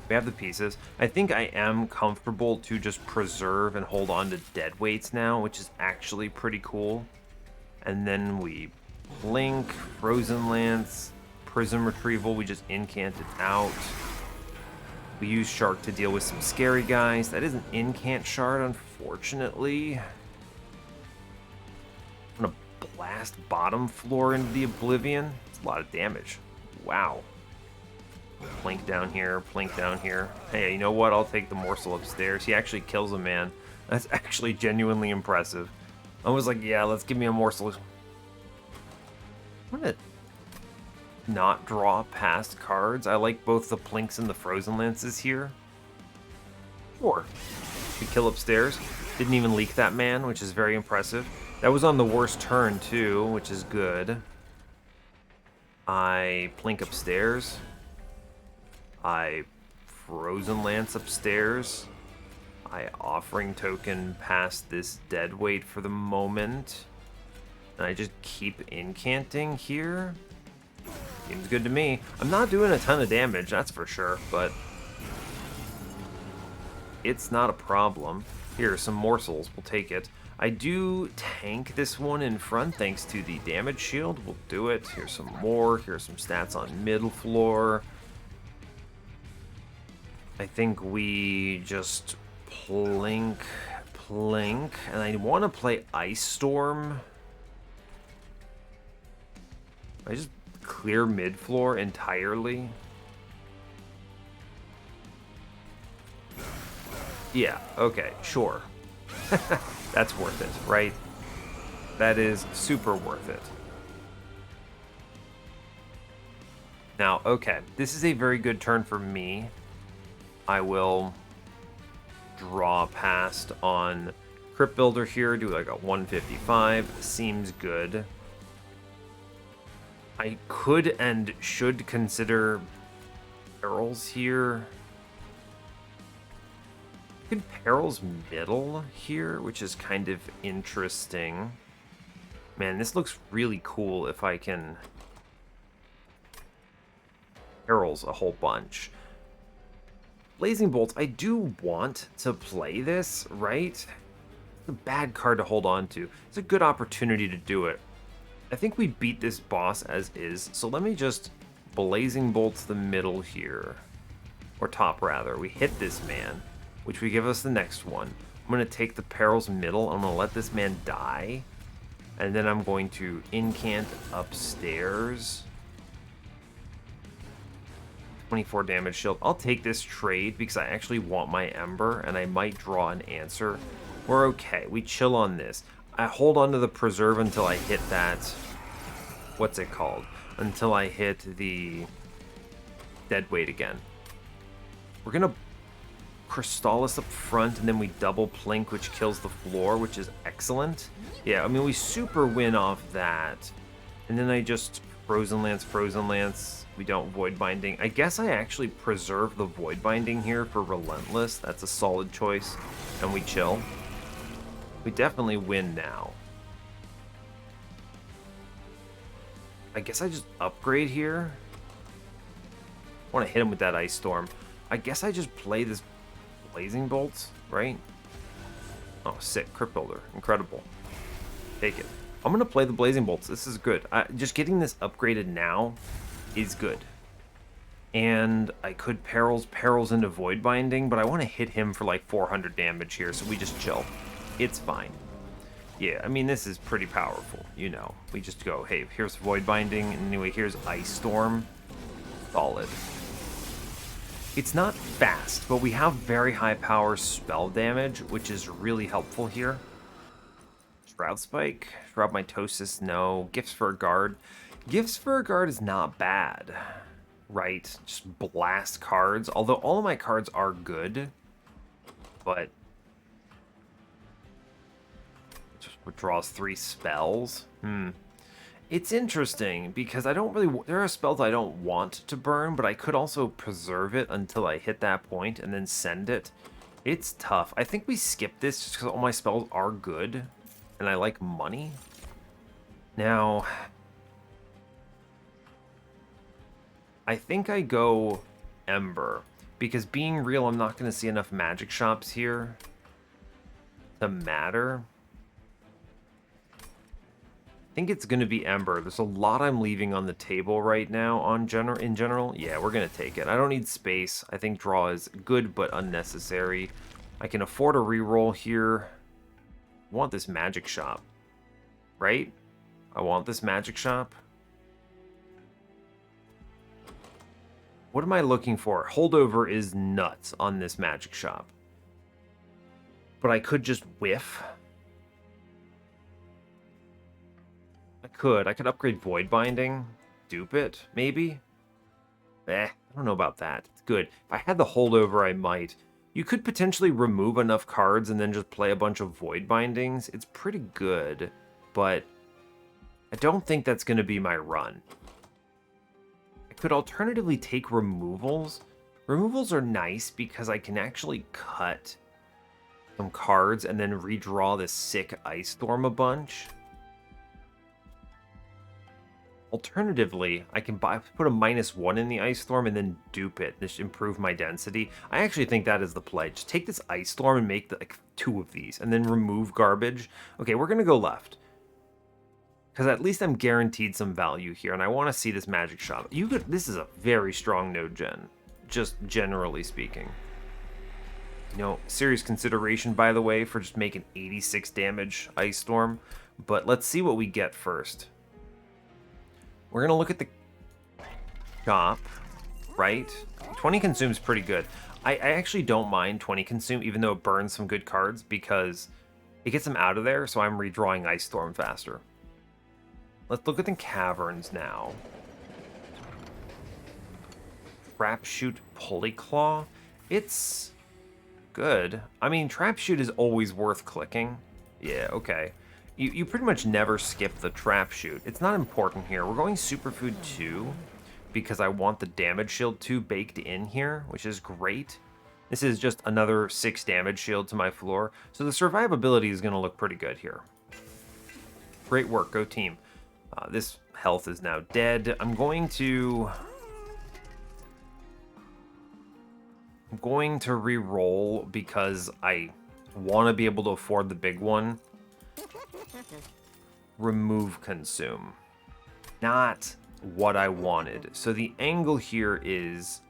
We have the pieces. I think I am comfortable to just preserve and hold on to dead weights now, which is actually pretty cool. And then we blink, Frozen Lance, Prism Retrieval. We just incant it out. We use Shark to deal with some scary guys. That is an incant shard, unfortunately. I'm gonna blast bottom floor into the Oblivion. It's a lot of damage. Wow. Plink down here, plink down here. Hey, you know what? I'll take the morsel upstairs. He actually kills a man. That's actually genuinely impressive. I was like, yeah, let's give me a morsel. I'm gonna not draw past cards. I like both the plinks and the frozen lances here. Sure. We kill upstairs. Didn't even leak that man, which is very impressive. That was on the worst turn too, which is good. I plink upstairs. I frozen lance upstairs. I offering token past this dead weight for the moment. And I just keep incanting here. Seems good to me. I'm not doing a ton of damage, that's for sure, but it's not a problem. Here, some morsels, we'll take it. I do tank this one in front thanks to the damage shield. We'll do it. Here's some more. Here's some stats on middle floor. I think we just plink, plink, and I want to play Ice Storm. I just clear mid floor entirely. Yeah, okay, sure. That's worth it, right? That is super worth it. Now, okay, this is a very good turn for me. I will draw past on Crypt Builder here, do like a 155. Seems good. I could and should consider Perils here. Could Perils middle here, which is kind of interesting. Man, this looks really cool if I can Perils a whole bunch. Blazing Bolts, I do want to play this, right? It's a bad card to hold on to. It's a good opportunity to do it. I think we beat this boss as is, so let me just Blazing Bolts the middle here. Or top, rather. We hit this man, which will give us the next one. I'm going to take the Perils middle. I'm going to let this man die. And then I'm going to incant upstairs. 24 damage shield. I'll take this trade because I actually want my Ember, and I might draw an answer. We're okay. We chill on this. I hold on to the preserve until I hit that... What's it called? Until I hit the dead weight again. We're going to Crystallis up front, and then we double Plink, which kills the floor, which is excellent. Yeah, I mean, we super win off that. And then I just Frozen Lance. We don't Void Binding. I guess I actually preserve the Void Binding here for Relentless. That's a solid choice. And we chill. We definitely win now. I guess I just upgrade here. I want to hit him with that Ice Storm. I guess I just play this Blazing Bolts, right? Oh, sick. Crypt Builder. Incredible. Take it. I'm going to play the Blazing Bolts. This is good. Just getting this upgraded now is good. And I could Perils into Void Binding, but I want to hit him for like 400 damage here, so we just chill. It's fine. Yeah, I mean, this is pretty powerful, you know. We just go, hey, here's Void Binding, and anyway, here's Ice Storm. Solid. It's not fast, but we have very high power spell damage, which is really helpful here. Shroud Spike, Shroud Mitosis, no. Gifts for a Guard. Gifts for a Guard is not bad, right? Just blast cards, although all of my cards are good, but just withdraws 3 spells. It's interesting because I don't really... There are spells I don't want to burn, but I could also preserve it until I hit that point and then send it. It's tough. I think we skip this just because all my spells are good and I like money. Now, I think I go Ember because being real, I'm not going to see enough magic shops here to matter. I think it's going to be Ember. There's a lot I'm leaving on the table right now in general. Yeah, we're going to take it. I don't need space. I think draw is good but unnecessary. I can afford a reroll here. I want this magic shop, right? I want this magic shop. What am I looking for? Holdover is nuts on this magic shop. But I could just whiff. I could upgrade Void Binding, dupe it, maybe? I don't know about that. It's good. If I had the holdover, I might. You could potentially remove enough cards and then just play a bunch of Void Bindings. It's pretty good, but I don't think that's going to be my run. I could alternatively take removals. Removals are nice because I can actually cut some cards and then redraw this sick Ice Storm a bunch. Alternatively, I can put a -1 in the Ice Storm and then dupe it. Just improve my density. I actually think that is the play. Just take this Ice Storm and make like 2 of these, and then remove garbage. Okay, we're gonna go left because at least I'm guaranteed some value here, and I want to see this magic shop. This is a very strong node gen, just generally speaking. You know, serious consideration, by the way, for just making 86 damage Ice Storm. But let's see what we get first. We're going to look at the shop, right? 20 consume is pretty good. I actually don't mind 20 consume, even though it burns some good cards, because it gets them out of there, so I'm redrawing Ice Storm faster. Let's look at the caverns now. Trap Shoot Pulley Claw. It's good. I mean, Trap Shoot is always worth clicking. Yeah, okay. You pretty much never skip the Trap Shoot. It's not important here. We're going Superfood 2 because I want the Damage Shield 2 baked in here, which is great. This is just another 6 damage shield to my floor, so the survivability is going to look pretty good here. Great work, go team. This health is now dead. I'm going to re-roll because I want to be able to afford the big one. Remove consume. Not what I wanted. So the angle here is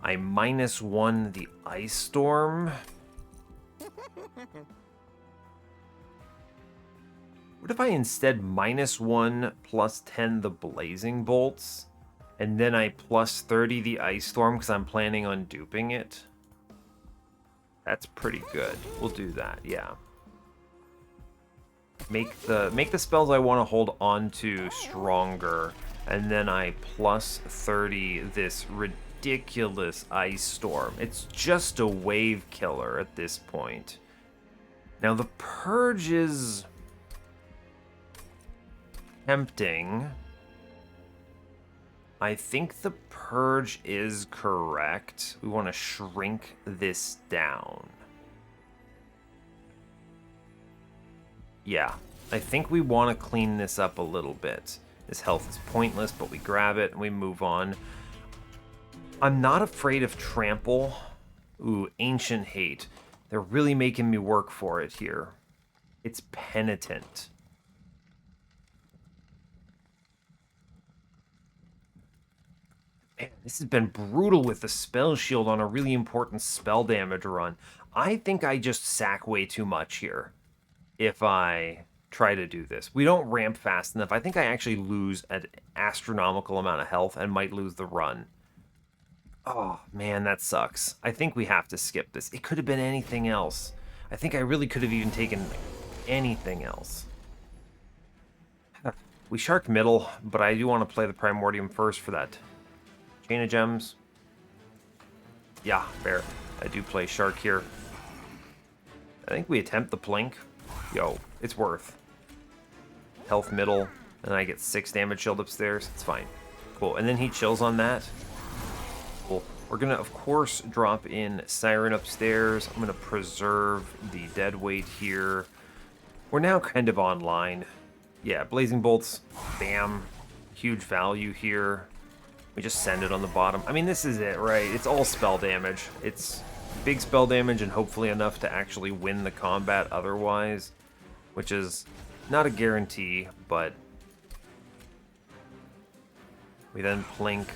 I -1 the Ice Storm. What if I instead -1 +10 the Blazing Bolts, and then I +30 the Ice Storm because I'm planning on duping it? That's pretty good. We'll do that, yeah. Make the spells I want to hold on to stronger, and then I plus 30 this ridiculous ice storm. It's just a wave killer at this point. Now the purge is tempting. I think the purge is correct. We want to shrink this down. Yeah, I think we want to clean this up a little bit. This health is pointless, but we grab it and we move on. I'm not afraid of trample. Ooh, ancient hate. They're really making me work for it here. It's penitent. Man, this has been brutal with the spell shield on a really important spell damage run. I think I just sack way too much here if I try to do this. We don't ramp fast enough. I think I actually lose an astronomical amount of health and might lose the run. Oh, man, that sucks. I think we have to skip this. It could have been anything else. I think I really could have even taken anything else. We shark middle, but I do want to play the Primordium first for that chain of gems. Yeah, fair. I do play shark here. I think we attempt the plink. Yo, it's worth. Health middle, and I get 6 damage shield upstairs. It's fine. Cool, and then he chills on that. Cool. We're gonna, of course, drop in Siren upstairs. I'm gonna preserve the dead weight here. We're now kind of online. Yeah, Blazing Bolts, bam. Huge value here. We just send it on the bottom. I mean, this is it, right? It's all spell damage. It's big spell damage and hopefully enough to actually win the combat otherwise, which is not a guarantee, but we then plink,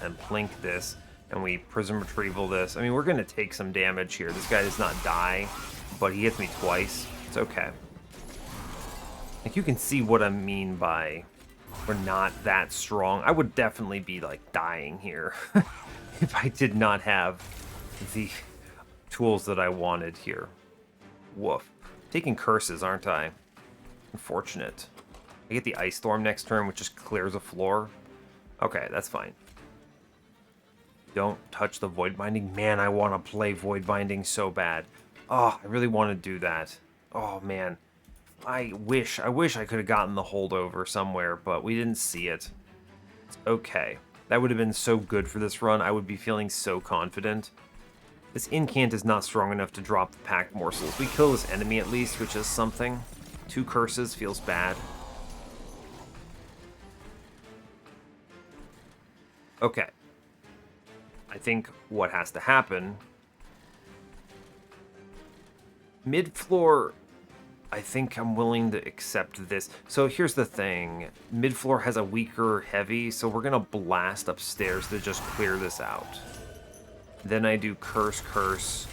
and plink this, and we Prism Retrieval this. I mean, we're going to take some damage here. This guy does not die, but he hits me twice. It's okay. Like, you can see what I mean by we're not that strong. I would definitely be, like, dying here if I did not have the tools that I wanted here. Woof. Taking curses, aren't I? Unfortunate. I get the Ice Storm next turn, which just clears a floor. Okay, that's fine. Don't touch the Void Binding. Man, I want to play Void Binding so bad. Oh, I really want to do that. Oh, man. I wish I could have gotten the holdover somewhere, but we didn't see it. It's okay. That would have been so good for this run. I would be feeling so confident. This incant is not strong enough to drop the packed morsels. We kill this enemy at least, which is something. 2 curses feels bad. Okay. I think what has to happen... Mid-floor... I think I'm willing to accept this. So here's the thing. Mid-floor has a weaker heavy, so we're going to blast upstairs to just clear this out. Then I do curse.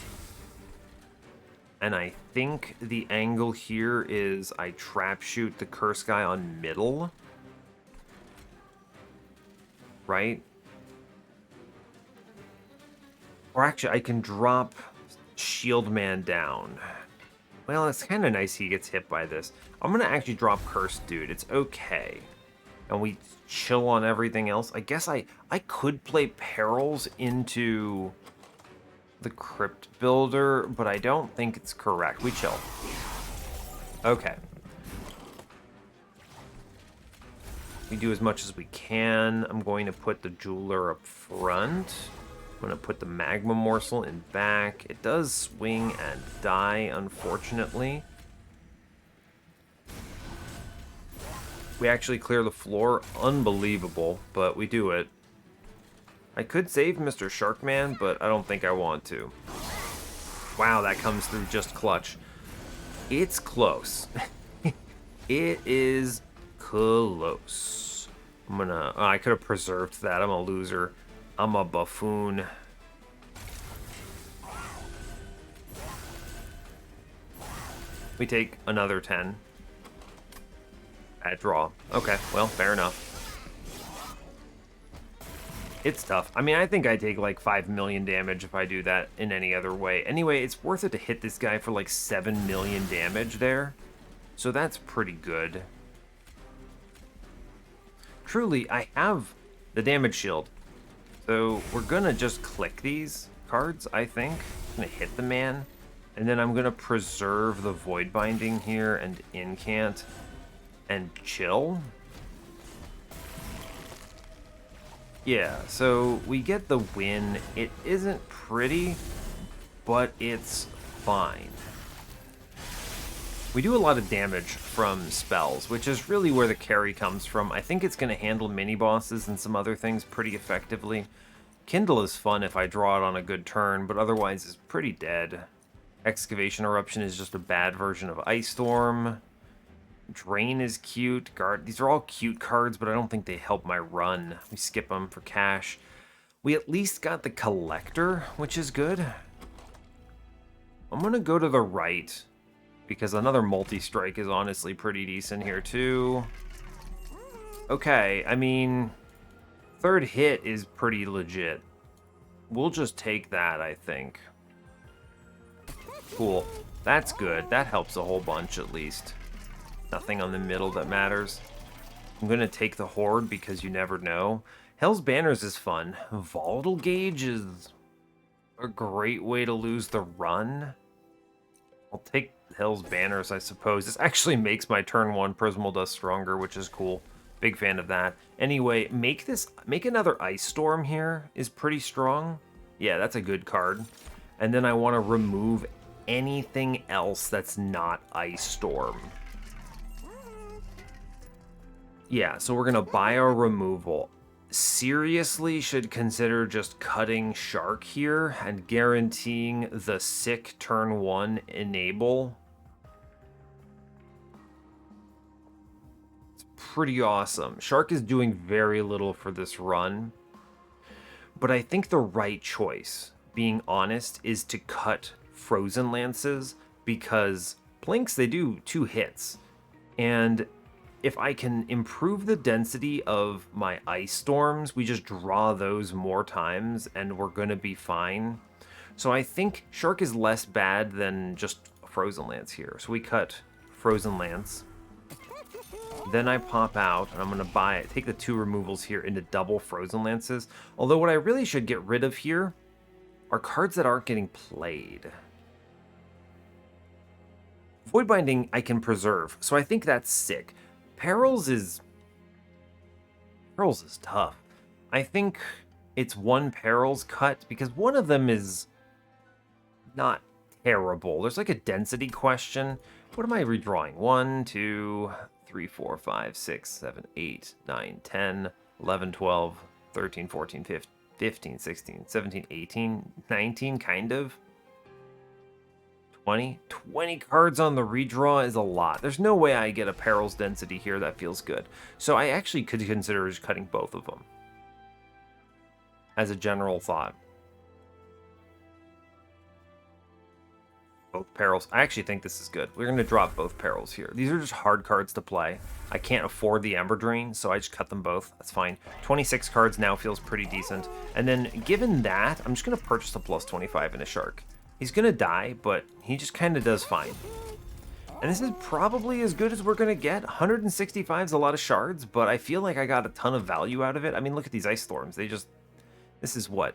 And I think the angle here is I trap shoot the curse guy on middle. Right? Or actually, I can drop Shield Man down. Well, it's kind of nice he gets hit by this. I'm going to actually drop Curse Dude. It's okay. And we chill on everything else. I guess I could play Perils into the Crypt Builder, but I don't think it's correct. We chill. Okay. We do as much as we can. I'm going to put the Jeweler up front. I'm going to put the Magma Morsel in back. It does swing and die, unfortunately. We actually clear the floor. Unbelievable, but we do it. I could save Mr. Sharkman, but I don't think I want to. Wow, that comes through just clutch. It's close. It is close. I'm gonna... Oh, I could have preserved that. I'm a loser. I'm a buffoon. We take another 10. At draw. Okay, well, fair enough. It's tough. I mean, I think I take like 5 million damage if I do that in any other way. Anyway, it's worth it to hit this guy for like 7 million damage there. So that's pretty good. Truly, I have the damage shield. So we're gonna just click these cards, I think. I'm gonna hit the man. And then I'm gonna preserve the Void Binding here and Incant and chill. Yeah, so we get the win. It isn't pretty, but it's fine. We do a lot of damage from spells, which is really where the carry comes from. I think it's going to handle mini-bosses and some other things pretty effectively. Kindle is fun if I draw it on a good turn, but otherwise it's pretty dead. Excavation Eruption is just a bad version of Ice Storm. Drain is cute. Guard. These are all cute cards, but I don't think they help my run. We skip them for cash. We at least got the Collector, which is good. I'm going to go to the right, because another multi-strike is honestly pretty decent here, too. Okay, I mean, third hit is pretty legit. We'll just take that, I think. Cool. That's good. That helps a whole bunch, at least. Nothing on the middle that matters. I'm going to take the Horde because you never know. Hell's Banners is fun. Volatile Gauge is a great way to lose the run. I'll take Hell's Banners, I suppose. This actually makes my turn 1 Prismal Dust stronger, which is cool. Big fan of that. Anyway, make another Ice Storm here is pretty strong. Yeah, that's a good card. And then I want to remove anything else that's not Ice Storm. Yeah, so we're going to buy our removal. Seriously should consider just cutting Shark here and guaranteeing the sick turn 1 enable. It's pretty awesome. Shark is doing very little for this run, but I think the right choice, being honest, is to cut Frozen Lances because Blinks, they do 2 hits, and if I can improve the density of my Ice Storms, we just draw those more times and we're going to be fine. So I think Shark is less bad than just Frozen Lance here. So we cut Frozen Lance. Then I pop out and I'm going to take the 2 removals here into double Frozen Lances. Although what I really should get rid of here are cards that aren't getting played. Void Binding I can preserve, so I think that's sick. Perils is tough. I think it's 1 Perils cut because one of them is not terrible. There's like a density question. What am I redrawing? 1, 2, 3, 4, 5, 6, 7, 8, 9, 10, 11, 12, 13, 14, 15, 16, 17, 18, 19, kind of. 20 cards on the redraw is a lot. There's no way I get a Perils density here that feels good. So I actually could consider just cutting both of them as a general thought. Both Perils. I actually think this is good. We're going to drop both Perils here. These are just hard cards to play. I can't afford the Ember Drain, so I just cut them both. That's fine. 26 cards now feels pretty decent. And then given that, I'm just going to purchase a plus 25 in a Shark. He's going to die, but he just kind of does fine. And this is probably as good as we're going to get. 165 is a lot of shards, but I feel like I got a ton of value out of it. I mean, look at these Ice Storms. This is what?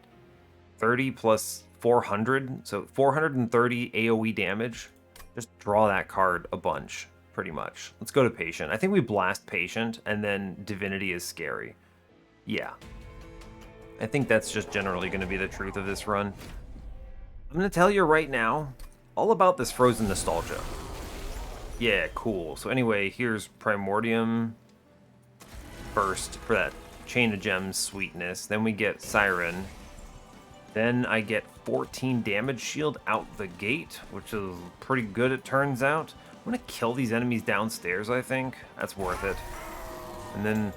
30 plus 400? So 430 AoE damage. Just draw that card a bunch, pretty much. Let's go to Patient. I think we blast Patient, and then Divinity is scary. Yeah. I think that's just generally going to be the truth of this run. I'm going to tell you right now all about this Frozen Nostalgia. Yeah, cool. So anyway, here's Primordium first for that Chain of Gems sweetness. Then we get Siren. Then I get 14 damage shield out the gate, which is pretty good it turns out. I'm going to kill these enemies downstairs, I think. That's worth it. And then,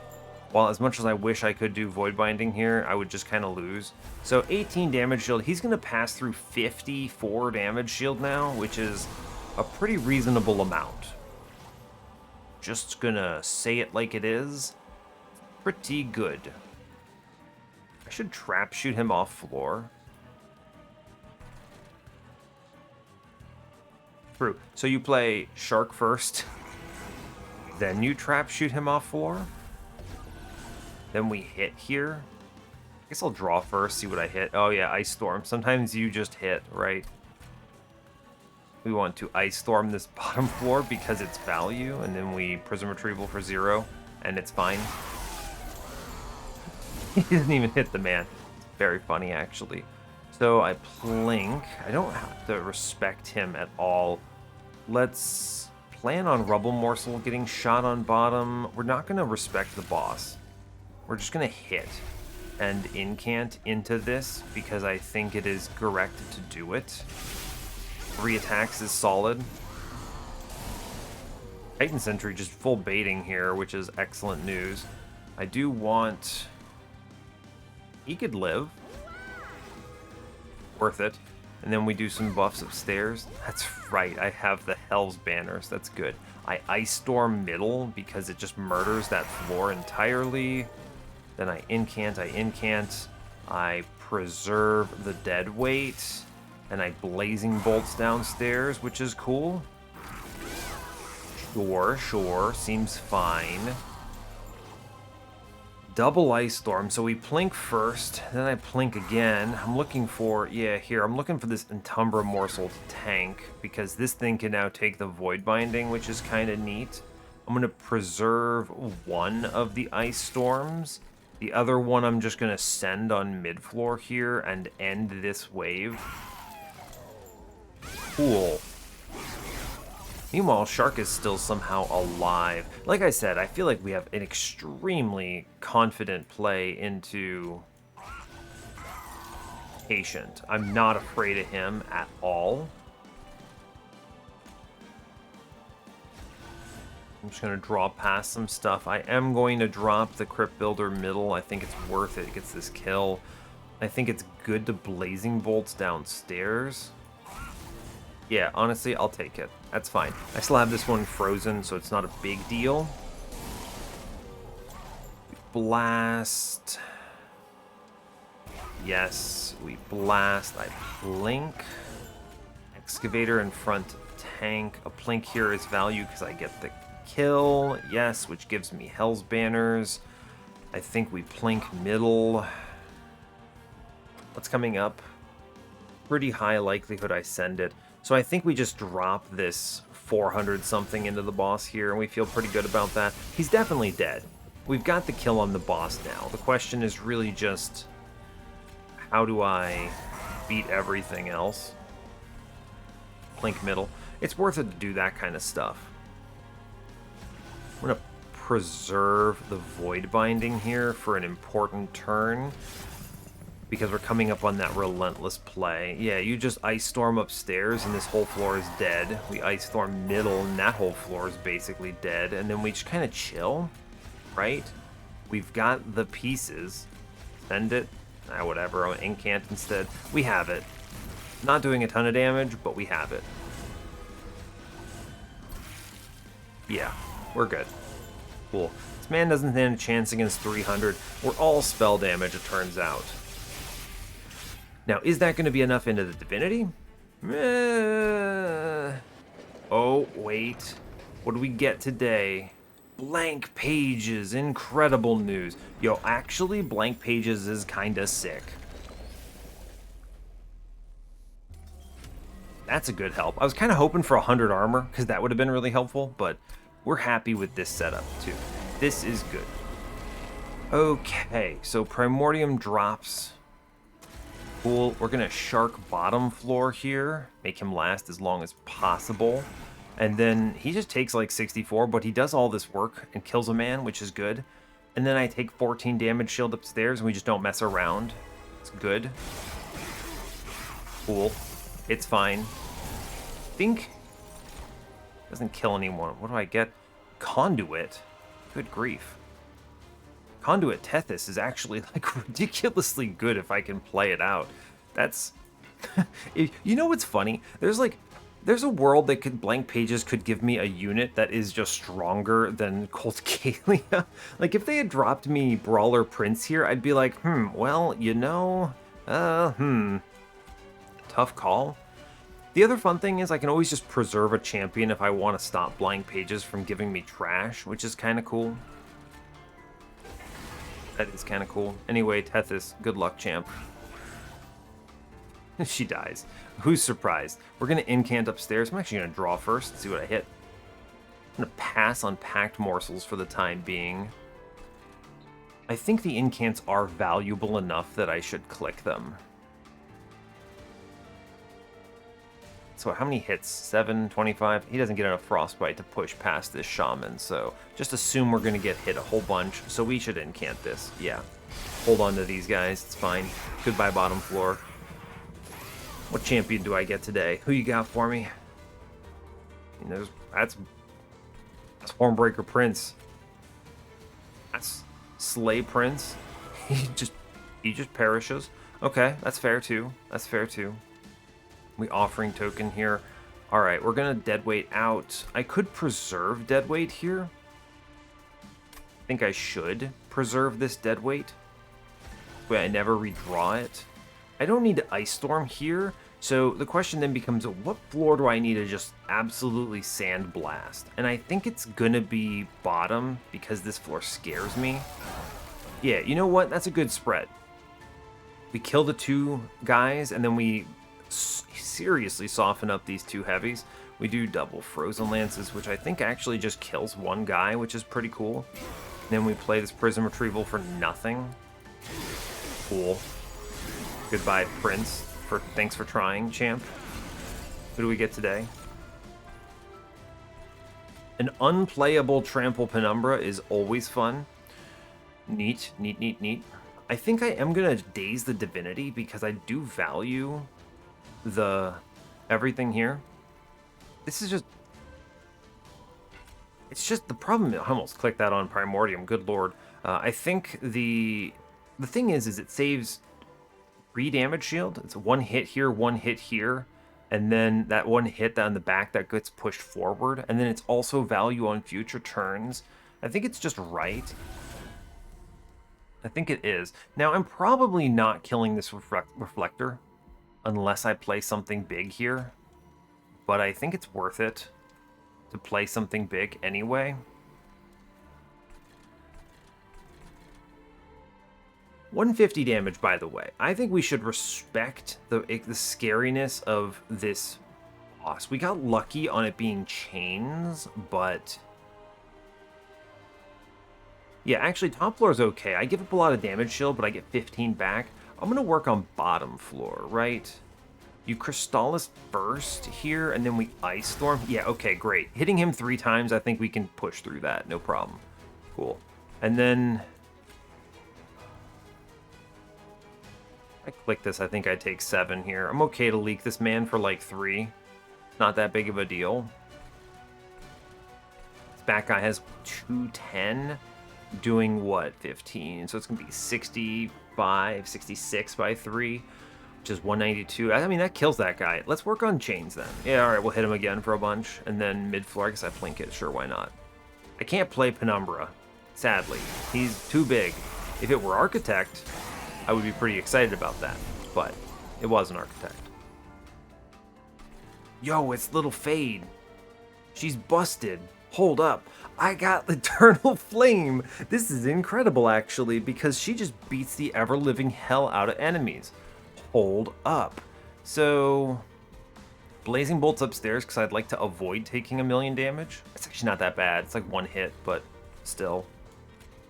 while as much as I wish I could do Void Binding here, I would just kind of lose. So 18 damage shield. He's going to pass through 54 damage shield now, which is a pretty reasonable amount. Just going to say it like it is. Pretty good. I should trap shoot him off floor. True. So you play Shark first, then you trap shoot him off floor. Then we hit here. I guess I'll draw first, see what I hit. Oh yeah, Ice Storm. Sometimes you just hit, right? We want to Ice Storm this bottom floor because it's value, and then we Prism Retrieval for 0, and it's fine. He didn't even hit the man. It's very funny, actually. So I plink. I don't have to respect him at all. Let's plan on Rubble Morsel getting shot on bottom. We're not going to respect the boss. We're just going to hit and incant into this because I think it is correct to do it. 3 attacks is solid. Titan Sentry just full baiting here, which is excellent news. I do want... He could live. Worth it. And then we do some buffs upstairs. That's right, I have the Hell's Banners. That's good. I Ice Storm middle because it just murders that floor entirely. Then I incant, I preserve the dead weight, and I Blazing Bolts downstairs, which is cool. Sure, seems fine. Double Ice Storm, so we plink first, then I plink again. I'm looking for, I'm looking for this Umbra Morsel to tank, because this thing can now take the Void Binding, which is kind of neat. I'm going to preserve one of the Ice Storms. The other one I'm just going to send on mid-floor here and end this wave. Cool. Meanwhile, Shark is still somehow alive. Like I said, I feel like we have an extremely confident play into Patient. I'm not afraid of him at all. I'm just going to draw past some stuff. I am going to drop the Crypt Builder middle. I think it's worth it. It gets this kill. I think it's good to Blazing Bolts downstairs. Yeah, honestly, I'll take it. That's fine. I still have this one frozen, so it's not a big deal. Blast. Yes, we blast. I blink. Excavator in front tank. A plink here is value because I get the kill. Yes, which gives me Hell's Banners. I think we plink middle. What's coming up? Pretty high likelihood I send it. So I think we just drop this 400 something into the boss here, and we feel pretty good about that. He's definitely dead. We've got the kill on the boss now. The question is really just, how do I beat everything else? Plink middle. It's worth it to do that kind of stuff. I'm going to preserve the Void Binding here for an important turn, because we're coming up on that relentless play. Yeah, you just Ice Storm upstairs and this whole floor is dead. We Ice Storm middle and that whole floor is basically dead. And then we just kind of chill, right? We've got the pieces. Send it. Whatever, I'll incant instead. We have it. Not doing a ton of damage, but we have it. Yeah, we're good. Cool. This man doesn't stand a chance against 300. We're all spell damage, it turns out. Now, is that going to be enough into the Divinity? Oh, wait. What do we get today? Blank Pages. Incredible news. Yo, actually, Blank Pages is kind of sick. That's a good help. I was kind of hoping for 100 armor, because that would have been really helpful, but we're happy with this setup, too. This is good. Okay, so Primordium drops. Cool. We're going to Shark bottom floor here. Make him last as long as possible. And then he just takes like 64, but he does all this work and kills a man, which is good. And then I take 14 damage shield upstairs and we just don't mess around. It's good. Cool. It's fine. I think doesn't kill anyone. What do I get? Conduit. Good grief. Conduit Tethys is actually like ridiculously good if I can play it out. That's you know what's funny? There's like There's a world that could blank pages could give me a unit that is just stronger than Colt Kalia. Like if they had dropped me Brawler Prince here, I'd be like, well, you know, tough call. The other fun thing is I can always just preserve a champion if I want to stop blank pages from giving me trash, which is kind of cool. That is kind of cool. Anyway, Tethys, good luck, champ. She dies. Who's surprised? We're going to incant upstairs. I'm actually going to draw first and see what I hit. I'm going to pass on Packed Morsels for the time being. I think the incants are valuable enough that I should click them. So how many hits? 7, 25? He doesn't get enough frostbite to push past this shaman, so just assume we're going to get hit a whole bunch, so we should incant this. Yeah. Hold on to these guys. It's fine. Goodbye, bottom floor. What champion do I get today? Who you got for me? You know, that's Hornbreaker Prince. That's Slay Prince. He just perishes. Okay, that's fair too. That's fair too. We offering token here. All right, we're gonna deadweight out. I could preserve deadweight here. I think I should preserve this deadweight. Wait, I never redraw it. I don't need to Ice Storm here, so the question then becomes, what floor do I need to just absolutely sandblast? And I think it's gonna be bottom, because this floor scares me. Yeah, you know what? That's a good spread. We kill the two guys, and then we seriously soften up these two heavies. We do double Frozen Lances, which I think actually just kills one guy, which is pretty cool. Then we play this Prism Retrieval for nothing. Cool. Goodbye, Prince. Thanks for trying, champ. Who do we get today? An unplayable Trample Penumbra is always fun. Neat, neat, neat, neat. I think I am gonna daze the Divinity because I do value the everything here. This is just... It's just the problem. I almost clicked that on Primordium. Good lord. I think the thing is it saves 3 damage shield. It's one hit here, one hit here, and then that one hit on the back that gets pushed forward, and then it's also value on future turns. I think it's just right. I think it is. Now, I'm probably not killing this reflector unless I play something big here, but I think it's worth it to play something big anyway. 150 damage, by the way. I think we should respect the scariness of this boss. We got lucky on it being chains, but... Yeah, actually, top floor is okay. I give up a lot of damage shield, but I get 15 back. I'm going to work on bottom floor, right? You Crystallis first here, and then we Ice Storm. Yeah, okay, great. Hitting him 3 times, I think we can push through that. No problem. Cool. And then... I click this, I think I take 7 here. I'm okay to leak this man for like 3. Not that big of a deal. This back guy has 210. Doing what? 15. So it's going to be 65, 66 by 3, which is 192. I mean, that kills that guy. Let's work on chains then. Yeah, all right, we'll hit him again for a bunch. And then mid-floor, I guess I plink it. Sure, why not? I can't play Penumbra, sadly. He's too big. If it were Architect, I would be pretty excited about that. But it was an Architect. Yo, it's Little Fade. She's busted. Hold up. I got Eternal Flame. This is incredible, actually, because she just beats the ever-living hell out of enemies. Hold up. So, Blazing Bolt's upstairs because I'd like to avoid taking 1,000,000 damage. It's actually not that bad. It's like 1 hit, but still.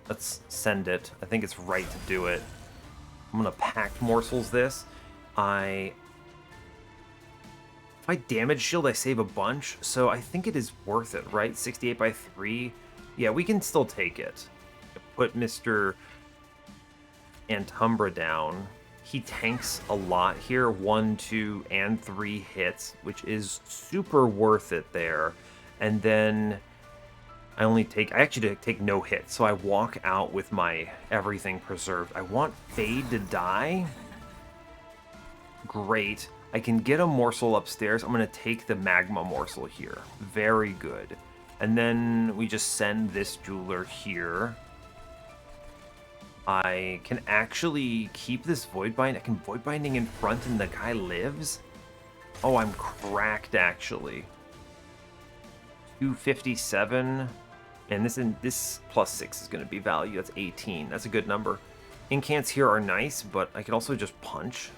Let's send it. I think it's right to do it. I'm going to Packed Morsels this. If I damage shield, I save a bunch, so I think it is worth it, right? 68 by 3. Yeah, we can still take it. Put Mr. Umbra down. He tanks a lot here, 1, 2, and 3 hits, which is super worth it there. And then I actually take no hits, so I walk out with my everything preserved. I want Fade to die. Great. I can get a morsel upstairs. I'm going to take the magma morsel here. Very good. And then we just send this jeweler here. I can actually keep this void bind. I can void binding in front and the guy lives. Oh, I'm cracked actually. 257. And this +6 is going to be value. That's 18. That's a good number. Incants here are nice, but I can also just punch.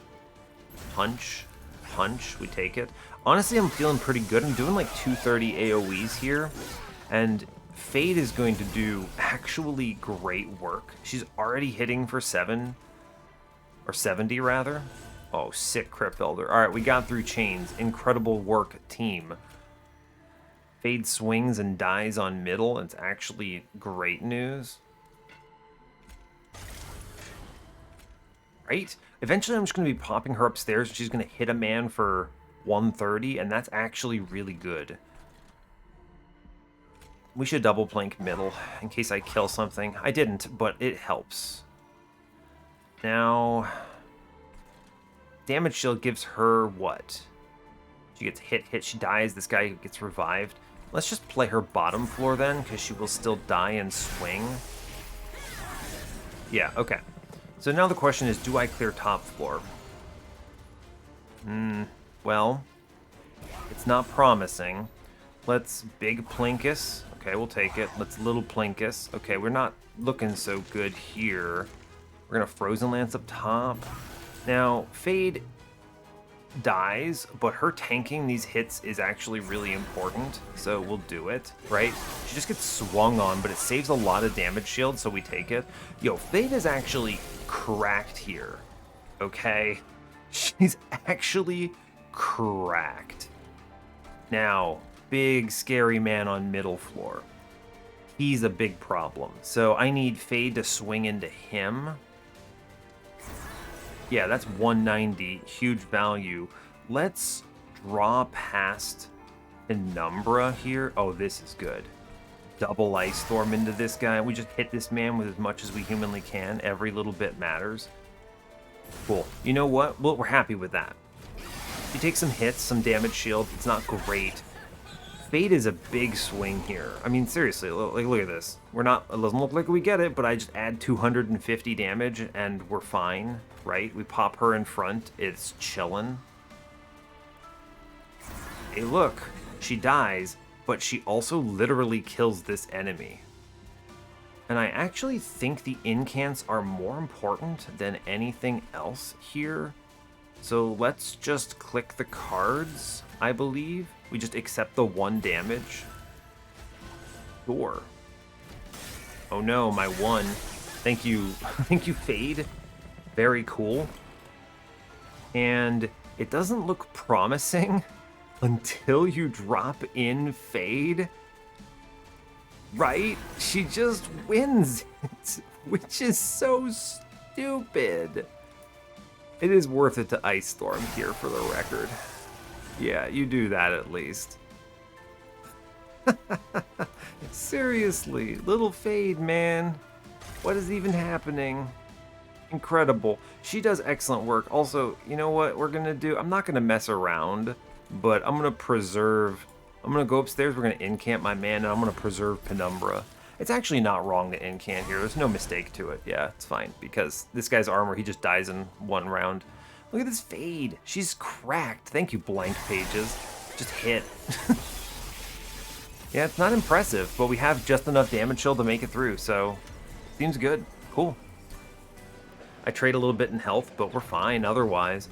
Punch. Punch. We take it. Honestly, I'm feeling pretty good. I'm doing like 230 AoEs here. And Fade is going to do actually great work. She's already hitting for 7. Or 70, rather. Oh, sick Crypt Builder. Alright, we got through chains. Incredible work, team. Fade swings and dies on middle. It's actually great news. Right? Eventually I'm just going to be popping her upstairs and she's going to hit a man for 130, and that's actually really good. We should double plank middle in case I kill something. I didn't, but it helps. Now, damage shield gives her what? She gets hit, she dies, this guy gets revived. Let's just play her bottom floor then, because she will still die and swing. Yeah, okay. So now the question is, do I clear top floor? Well, it's not promising. Let's big Plinkus. Okay, we'll take it. Let's little Plinkus. Okay, we're not looking so good here. We're gonna Frozen Lance up top. Now, Fade dies, but her tanking these hits is actually really important, so we'll do it, right? She just gets swung on, but it saves a lot of damage shield, so we take it. Yo, Fade is actually cracked here, okay? She's actually cracked. Now, big scary man on middle floor. He's a big problem, so I need Fade to swing into him. Yeah, that's 190, huge value. Let's draw past Umbra here. Oh, this is good. Double Ice Storm into this guy. We just hit this man with as much as we humanly can. Every little bit matters. Cool. You know what? Well, we're happy with that. You take some hits, some damage shield. It's not great. Fate is a big swing here. I mean, seriously, look at this. We're not, it doesn't look like we get it, but I just add 250 damage and we're fine, right? We pop her in front, it's chillin'. Hey, look, she dies, but she also literally kills this enemy. And I actually think the incants are more important than anything else here. So let's just click the cards, I believe. We just accept the 1 damage. Sure. Oh no, my 1. Thank you. Thank you, Fade. Very cool. And it doesn't look promising until you drop in Fade. Right? She just wins it, which is so stupid. It is worth it to Ice Storm here for the record. Yeah, you do that at least. Seriously, little Fade, man. What is even happening? Incredible. She does excellent work. Also, you know what we're gonna do? I'm not gonna mess around, but I'm gonna preserve. I'm gonna go upstairs, we're gonna incant my man, and I'm gonna preserve Penumbra. It's actually not wrong to incant here. There's no mistake to it. Yeah, it's fine, because this guy's armor, he just dies in 1 round. Look at this Fade. She's cracked. Thank you, blank pages. Just hit. Yeah, it's not impressive, but we have just enough damage shield to make it through, so seems good. Cool. I trade a little bit in health, but we're fine otherwise.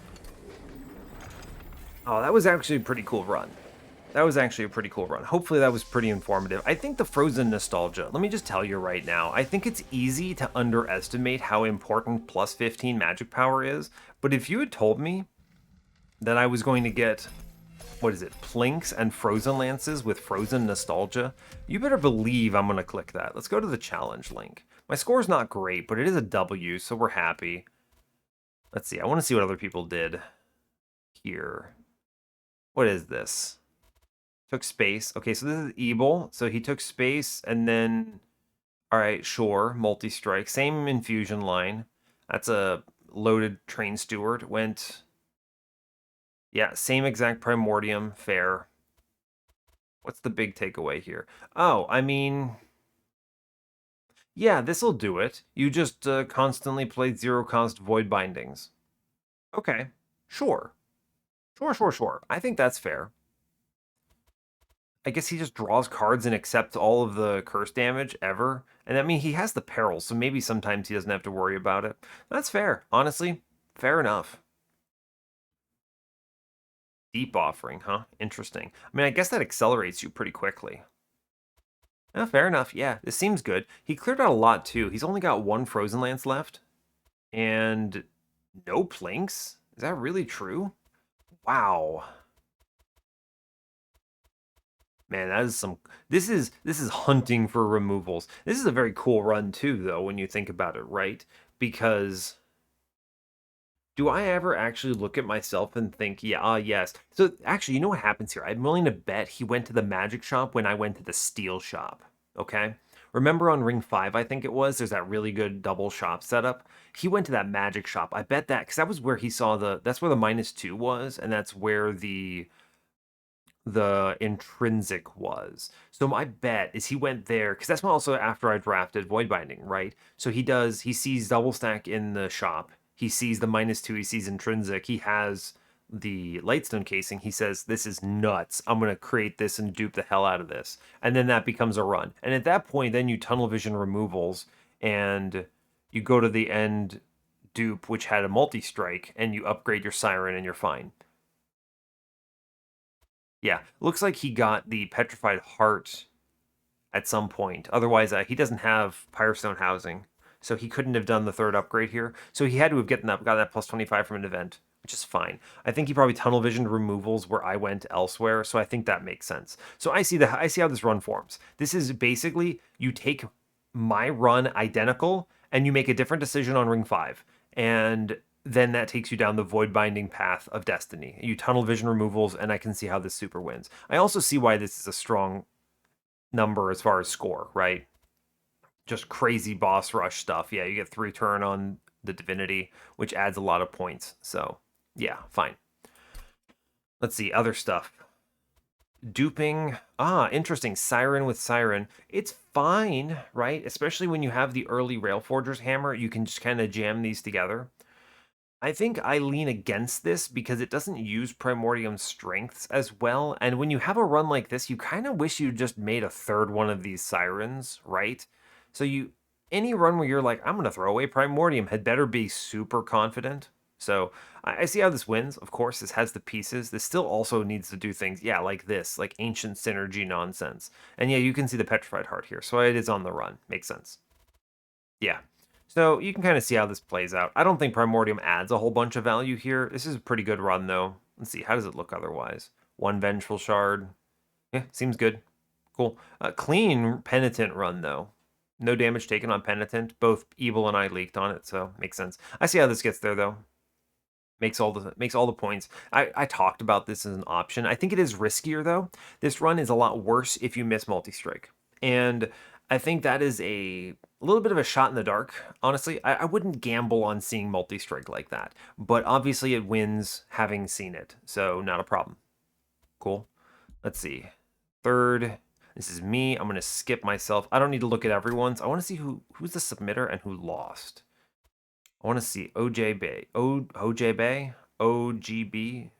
Oh, that was actually a pretty cool run. That was actually a pretty cool run. Hopefully that was pretty informative. I think the Frozen Nostalgia, let me just tell you right now, I think it's easy to underestimate how important plus 15 magic power is, but if you had told me that I was going to get, what is it, Plinks and Frozen Lances with Frozen Nostalgia, you better believe I'm going to click that. Let's go to the challenge link. My score's not great, but it is a W, so we're happy. Let's see, I want to see what other people did here. What is this? Took space. Okay, so this is Ebel. So he took space and then, all right, sure, multi-strike. Same infusion line. That's a loaded train steward. Went Yeah, same exact Primordium, fair. What's the big takeaway here? Oh, I mean, yeah, this'll do it. You just constantly play zero cost Void Bindings. Okay, sure. Sure. I think that's fair. I guess he just draws cards and accepts all of the curse damage ever. And I mean, he has the peril, so maybe sometimes he doesn't have to worry about it. That's fair. Honestly, fair enough. Deep offering, huh? Interesting. I mean, I guess that accelerates you pretty quickly. Fair enough. Yeah, this seems good. He cleared out a lot too. He's only got one Frozen Lance left and no Plinks. Is that really true? Wow. Man, that is some this is hunting for removals. This is a very cool run too, though, when you think about it, right? Because do I ever actually look at myself and think, yeah, yes. So actually, you know what happens here? I'm willing to bet he went to the magic shop when I went to the steel shop. Okay? Remember on Ring 5, I think it was, there's that really good double shop setup. He went to that magic shop. I bet that because that was where he saw that's where the -2 was, and that's where the intrinsic was. So my bet is he went there because that's also after I drafted Void Binding, right? So he sees double stack in the shop. He sees the -2, he sees intrinsic. He has the Lightstone casing. He says, "This is nuts. I'm going to create this and dupe the hell out of this." And then that becomes a run. And at that point, then you tunnel vision removals and you go to the end dupe, which had a multi strike, and you upgrade your Siren and you're fine. Yeah, looks like he got the petrified heart at some point. Otherwise, he doesn't have Pyrostone housing, so he couldn't have done the third upgrade here. So he had to have got that plus 25 from an event, which is fine. I think he probably tunnel visioned removals where I went elsewhere, so I think that makes sense. So I see how this run forms. This is basically you take my run identical and you make a different decision on ring 5. And then that takes you down the void binding path of destiny. You tunnel vision removals, and I can see how this super wins. I also see why this is a strong number as far as score, right? Just crazy boss rush stuff. Yeah, you get 3 turn on the Divinity, which adds a lot of points. So, yeah, fine. Let's see, other stuff. Duping. Interesting. Siren with Siren. It's fine, right? Especially when you have the early Railforger's Hammer, you can just kind of jam these together. I think I lean against this because it doesn't use Primordium's strengths as well. And when you have a run like this, you kind of wish you just made a third one of these sirens, right? So any run where you're like, I'm gonna throw away Primordium had better be super confident. So I see how this wins. Of course, this has the pieces. This still also needs to do things, yeah, like this, like ancient synergy nonsense. And yeah, you can see the Petrified Heart here. So it is on the run. Makes sense. Yeah. So you can kind of see how this plays out. I don't think Primordium adds a whole bunch of value here. This is a pretty good run, though. Let's see. How does it look otherwise? One Vengeful Shard. Yeah, seems good. Cool. Clean Penitent run, though. No damage taken on Penitent. Both Evil and I leaked on it, so makes sense. I see how this gets there, though. Makes all the points. I talked about this as an option. I think it is riskier though. This run is a lot worse if you miss multi-strike. And I think that is a little bit of a shot in the dark. Honestly, I wouldn't gamble on seeing multi-strike like that. But obviously it wins having seen it. So not a problem. Cool. Let's see. Third. This is me. I'm gonna skip myself. I don't need to look at everyone's. I want to see who's the submitter and who lost. I want to see OJ Bay. OJ Bay? OGB?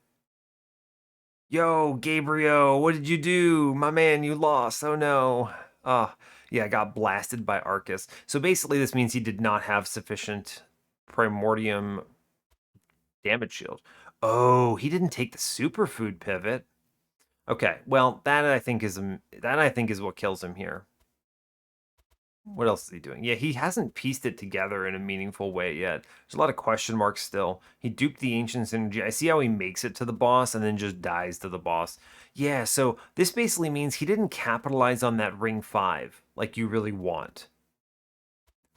Yo, Gabriel, what did you do? My man, you lost. Oh no. Oh, yeah, I got blasted by Arcus. So basically, this means he did not have sufficient Primordium damage shield. Oh, he didn't take the superfood pivot. Okay, well, that I think is what kills him here. What else is he doing? Yeah, he hasn't pieced it together in a meaningful way yet. There's a lot of question marks still. He duped the Ancient Synergy. I see how he makes it to the boss and then just dies to the boss. Yeah, so this basically means he didn't capitalize on that Ring 5 like you really want.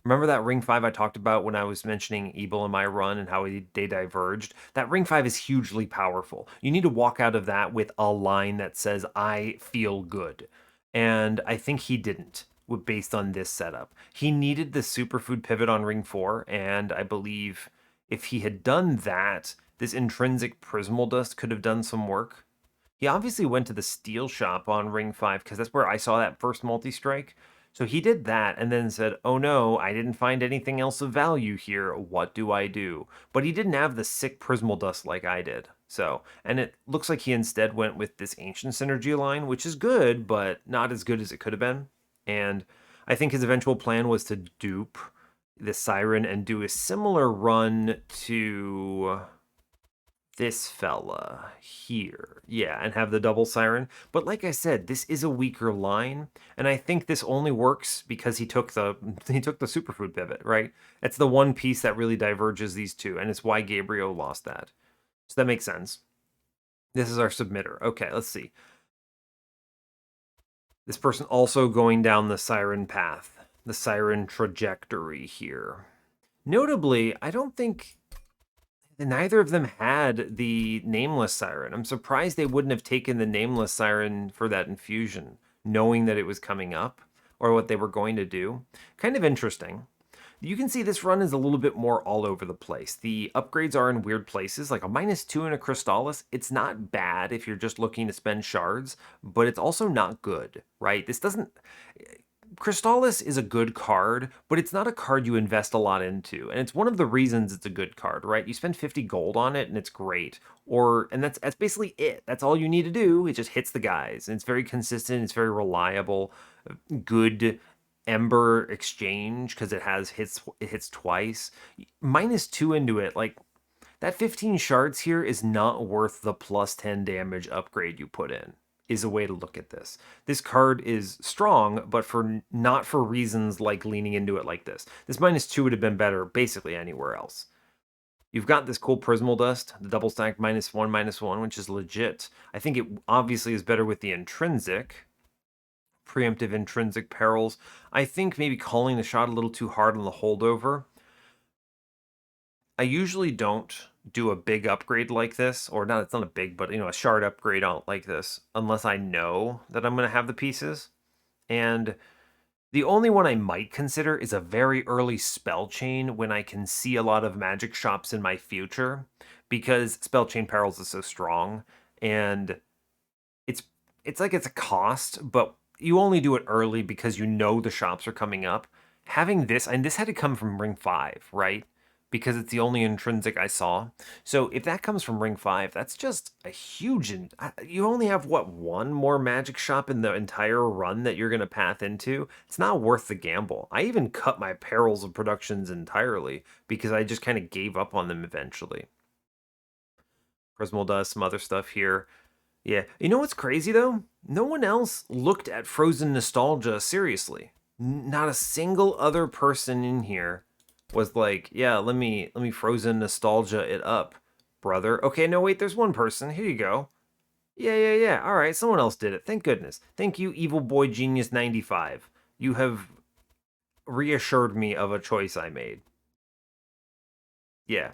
Remember that Ring 5 I talked about when I was mentioning Ebel in my run and how they diverged? That Ring 5 is hugely powerful. You need to walk out of that with a line that says, I feel good. And I think he didn't based on this setup. He needed the superfood pivot on Ring 4, and I believe if he had done that, this intrinsic Prismal Dust could have done some work. He obviously went to the steel shop on Ring 5 because that's where I saw that first multi-strike. So he did that and then said, oh no, I didn't find anything else of value here. What do I do? But he didn't have the sick Prismal Dust like I did. So, and it looks like he instead went with this Ancient Synergy line, which is good, but not as good as it could have been. And I think his eventual plan was to dupe the Siren and do a similar run to this fella here. Yeah, and have the double Siren. But like I said, this is a weaker line, and I think this only works because he took the superfood pivot, right? It's the one piece that really diverges these two, and it's why Gabriel lost that. So that makes sense. This is our submitter. Okay, let's see. This person also going down the Siren path, the Siren trajectory here. Notably, I don't think neither of them had the Nameless Siren. I'm surprised they wouldn't have taken the Nameless Siren for that infusion, knowing that it was coming up or what they were going to do. Kind of interesting. You can see this run is a little bit more all over the place. The upgrades are in weird places, like a -2 and a Crystallis. It's not bad if you're just looking to spend shards, but it's also not good, right? This doesn't... Crystallis is a good card, but it's not a card you invest a lot into. And it's one of the reasons it's a good card, right? You spend 50 gold on it and it's great. And that's basically it. That's all you need to do. It just hits the guys. And it's very consistent, it's very reliable, good Ember exchange because it hits twice. -2 into it, like that 15 shards here is not worth the +10 damage upgrade you put in, is a way to look at this. This card is strong, but not for reasons like leaning into it like this. This -2 would have been better basically anywhere else. You've got this cool Prismal Dust, the double stacked -1/-1, which is legit. I think it obviously is better with the intrinsic. Preemptive intrinsic perils. I think maybe calling the shot a little too hard on the holdover. I usually don't do a big upgrade like this, or not, it's not a big, but a shard upgrade out like this, unless I know that I'm going to have the pieces. And the only one I might consider is a very early spell chain when I can see a lot of magic shops in my future, because spell chain perils is so strong, and it's like it's a cost, but you only do it early because you know the shops are coming up. Having this, and this had to come from Ring 5, right? Because it's the only intrinsic I saw. So if that comes from Ring 5, that's just a huge... You only have, what, one more magic shop in the entire run that you're going to path into? It's not worth the gamble. I even cut my Perils of Productions entirely because I just kind of gave up on them eventually. Prismal does some other stuff here. Yeah. You know what's crazy, though? No one else looked at Frozen Nostalgia seriously. Not a single other person in here was like, yeah, let me Frozen Nostalgia it up, brother. Okay, no, wait, there's one person. Here you go. Yeah. All right, someone else did it. Thank goodness. Thank you, Evil Boy Genius 95. You have reassured me of a choice I made. Yeah,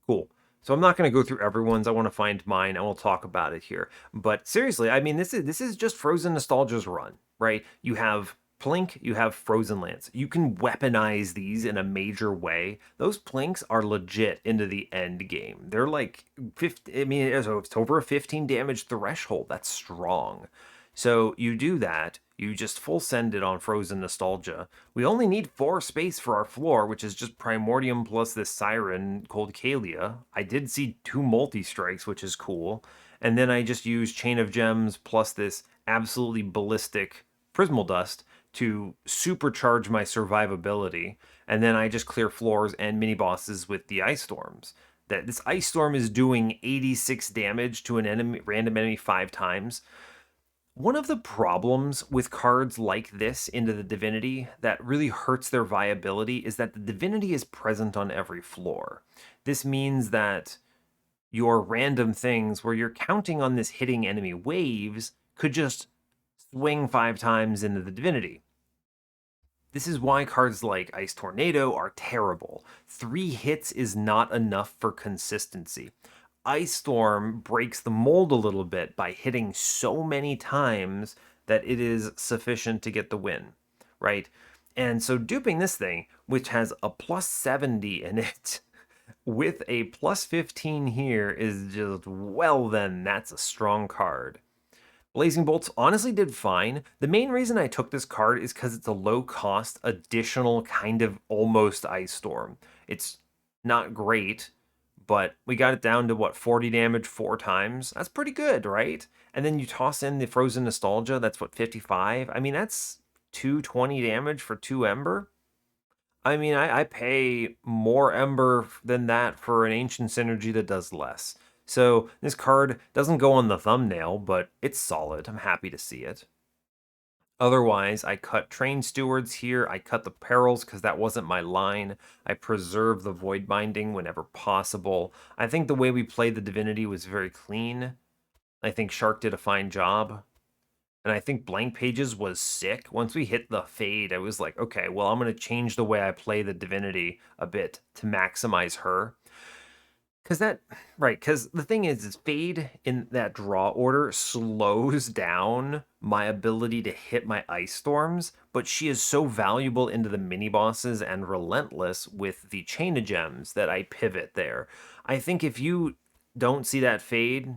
cool. So I'm not going to go through everyone's. I want to find mine, and we'll talk about it here. But seriously, I mean, this is just Frozen Nostalgia's run, right? You have Plink, you have Frozen Lance. You can weaponize these in a major way. Those Plinks are legit into the end game. They're like 50, I mean, it's over a 15 damage threshold. That's strong. So you do that, you just full send it on Frozen Nostalgia. We only need 4 space for our floor, which is just Primordium plus this Siren, Cold Kalia. I did see 2 multi-strikes, which is cool. And then I just use Chain of Gems plus this absolutely ballistic Prismal Dust to supercharge my survivability. And then I just clear floors and mini-bosses with the Ice Storms. That this Ice Storm is doing 86 damage to an random enemy 5 times. One of the problems with cards like this into the Divinity that really hurts their viability is that the Divinity is present on every floor. This means that your random things where you're counting on this hitting enemy waves could just swing 5 times into the Divinity. This is why cards like Ice Tornado are terrible. 3 hits is not enough for consistency. Ice Storm breaks the mold a little bit by hitting so many times that it is sufficient to get the win, right? And so duping this thing, which has a +70 in it, with a plus 15 here is just, well, then that's a strong card. Blazing Bolts honestly did fine. The main reason I took this card is because it's a low cost, additional kind of almost Ice Storm. It's not great, but we got it down to what, 40 damage 4 times? That's pretty good, right? And then you toss in the Frozen Nostalgia, that's what, 55? I mean, that's 220 damage for 2 Ember. I mean, I pay more Ember than that for an Ancient Synergy that does less. So this card doesn't go on the thumbnail, but it's solid. I'm happy to see it. Otherwise, I cut Train Stewards here. I cut the Perils because that wasn't my line. I preserve the Void Binding whenever possible. I think the way we played the Divinity was very clean. I think Shark did a fine job. And I think Blank Pages was sick. Once we hit the Fade, I was like, okay, well, I'm going to change the way I play the Divinity a bit to maximize her. Because the thing is Fade in that draw order slows down my ability to hit my Ice Storms, but she is so valuable into the mini bosses and relentless with the Chain of Gems that I pivot there. I think if you don't see that Fade,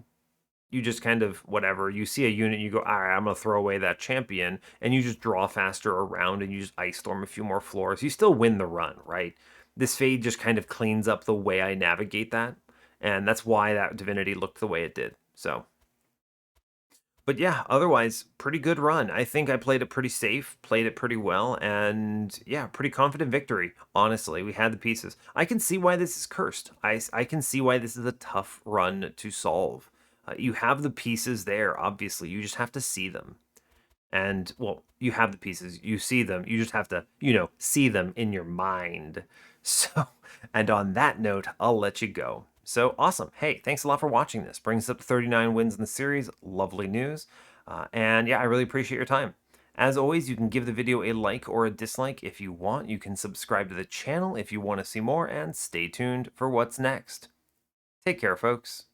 you just kind of whatever. You see a unit, you go, all right, I'm gonna throw away that champion, and you just draw faster around and you just Ice Storm a few more floors. You still win the run, right? This Fade just kind of cleans up the way I navigate that, and that's why that Divinity looked the way it did. So, but yeah, otherwise, pretty good run. I think I played it pretty safe, played it pretty well, and yeah, pretty confident victory. Honestly, we had the pieces. I can see why this is cursed. I can see why this is a tough run to solve. You have the pieces there, obviously. You just have to see them. And, well, you have the pieces. You see them. You just have to, see them in your mind. So, and on that note, I'll let you go. So, awesome. Hey, thanks a lot for watching this. Brings us up to 39 wins in the series. Lovely news. And yeah, I really appreciate your time. As always, you can give the video a like or a dislike if you want. You can subscribe to the channel if you want to see more, and stay tuned for what's next. Take care, folks.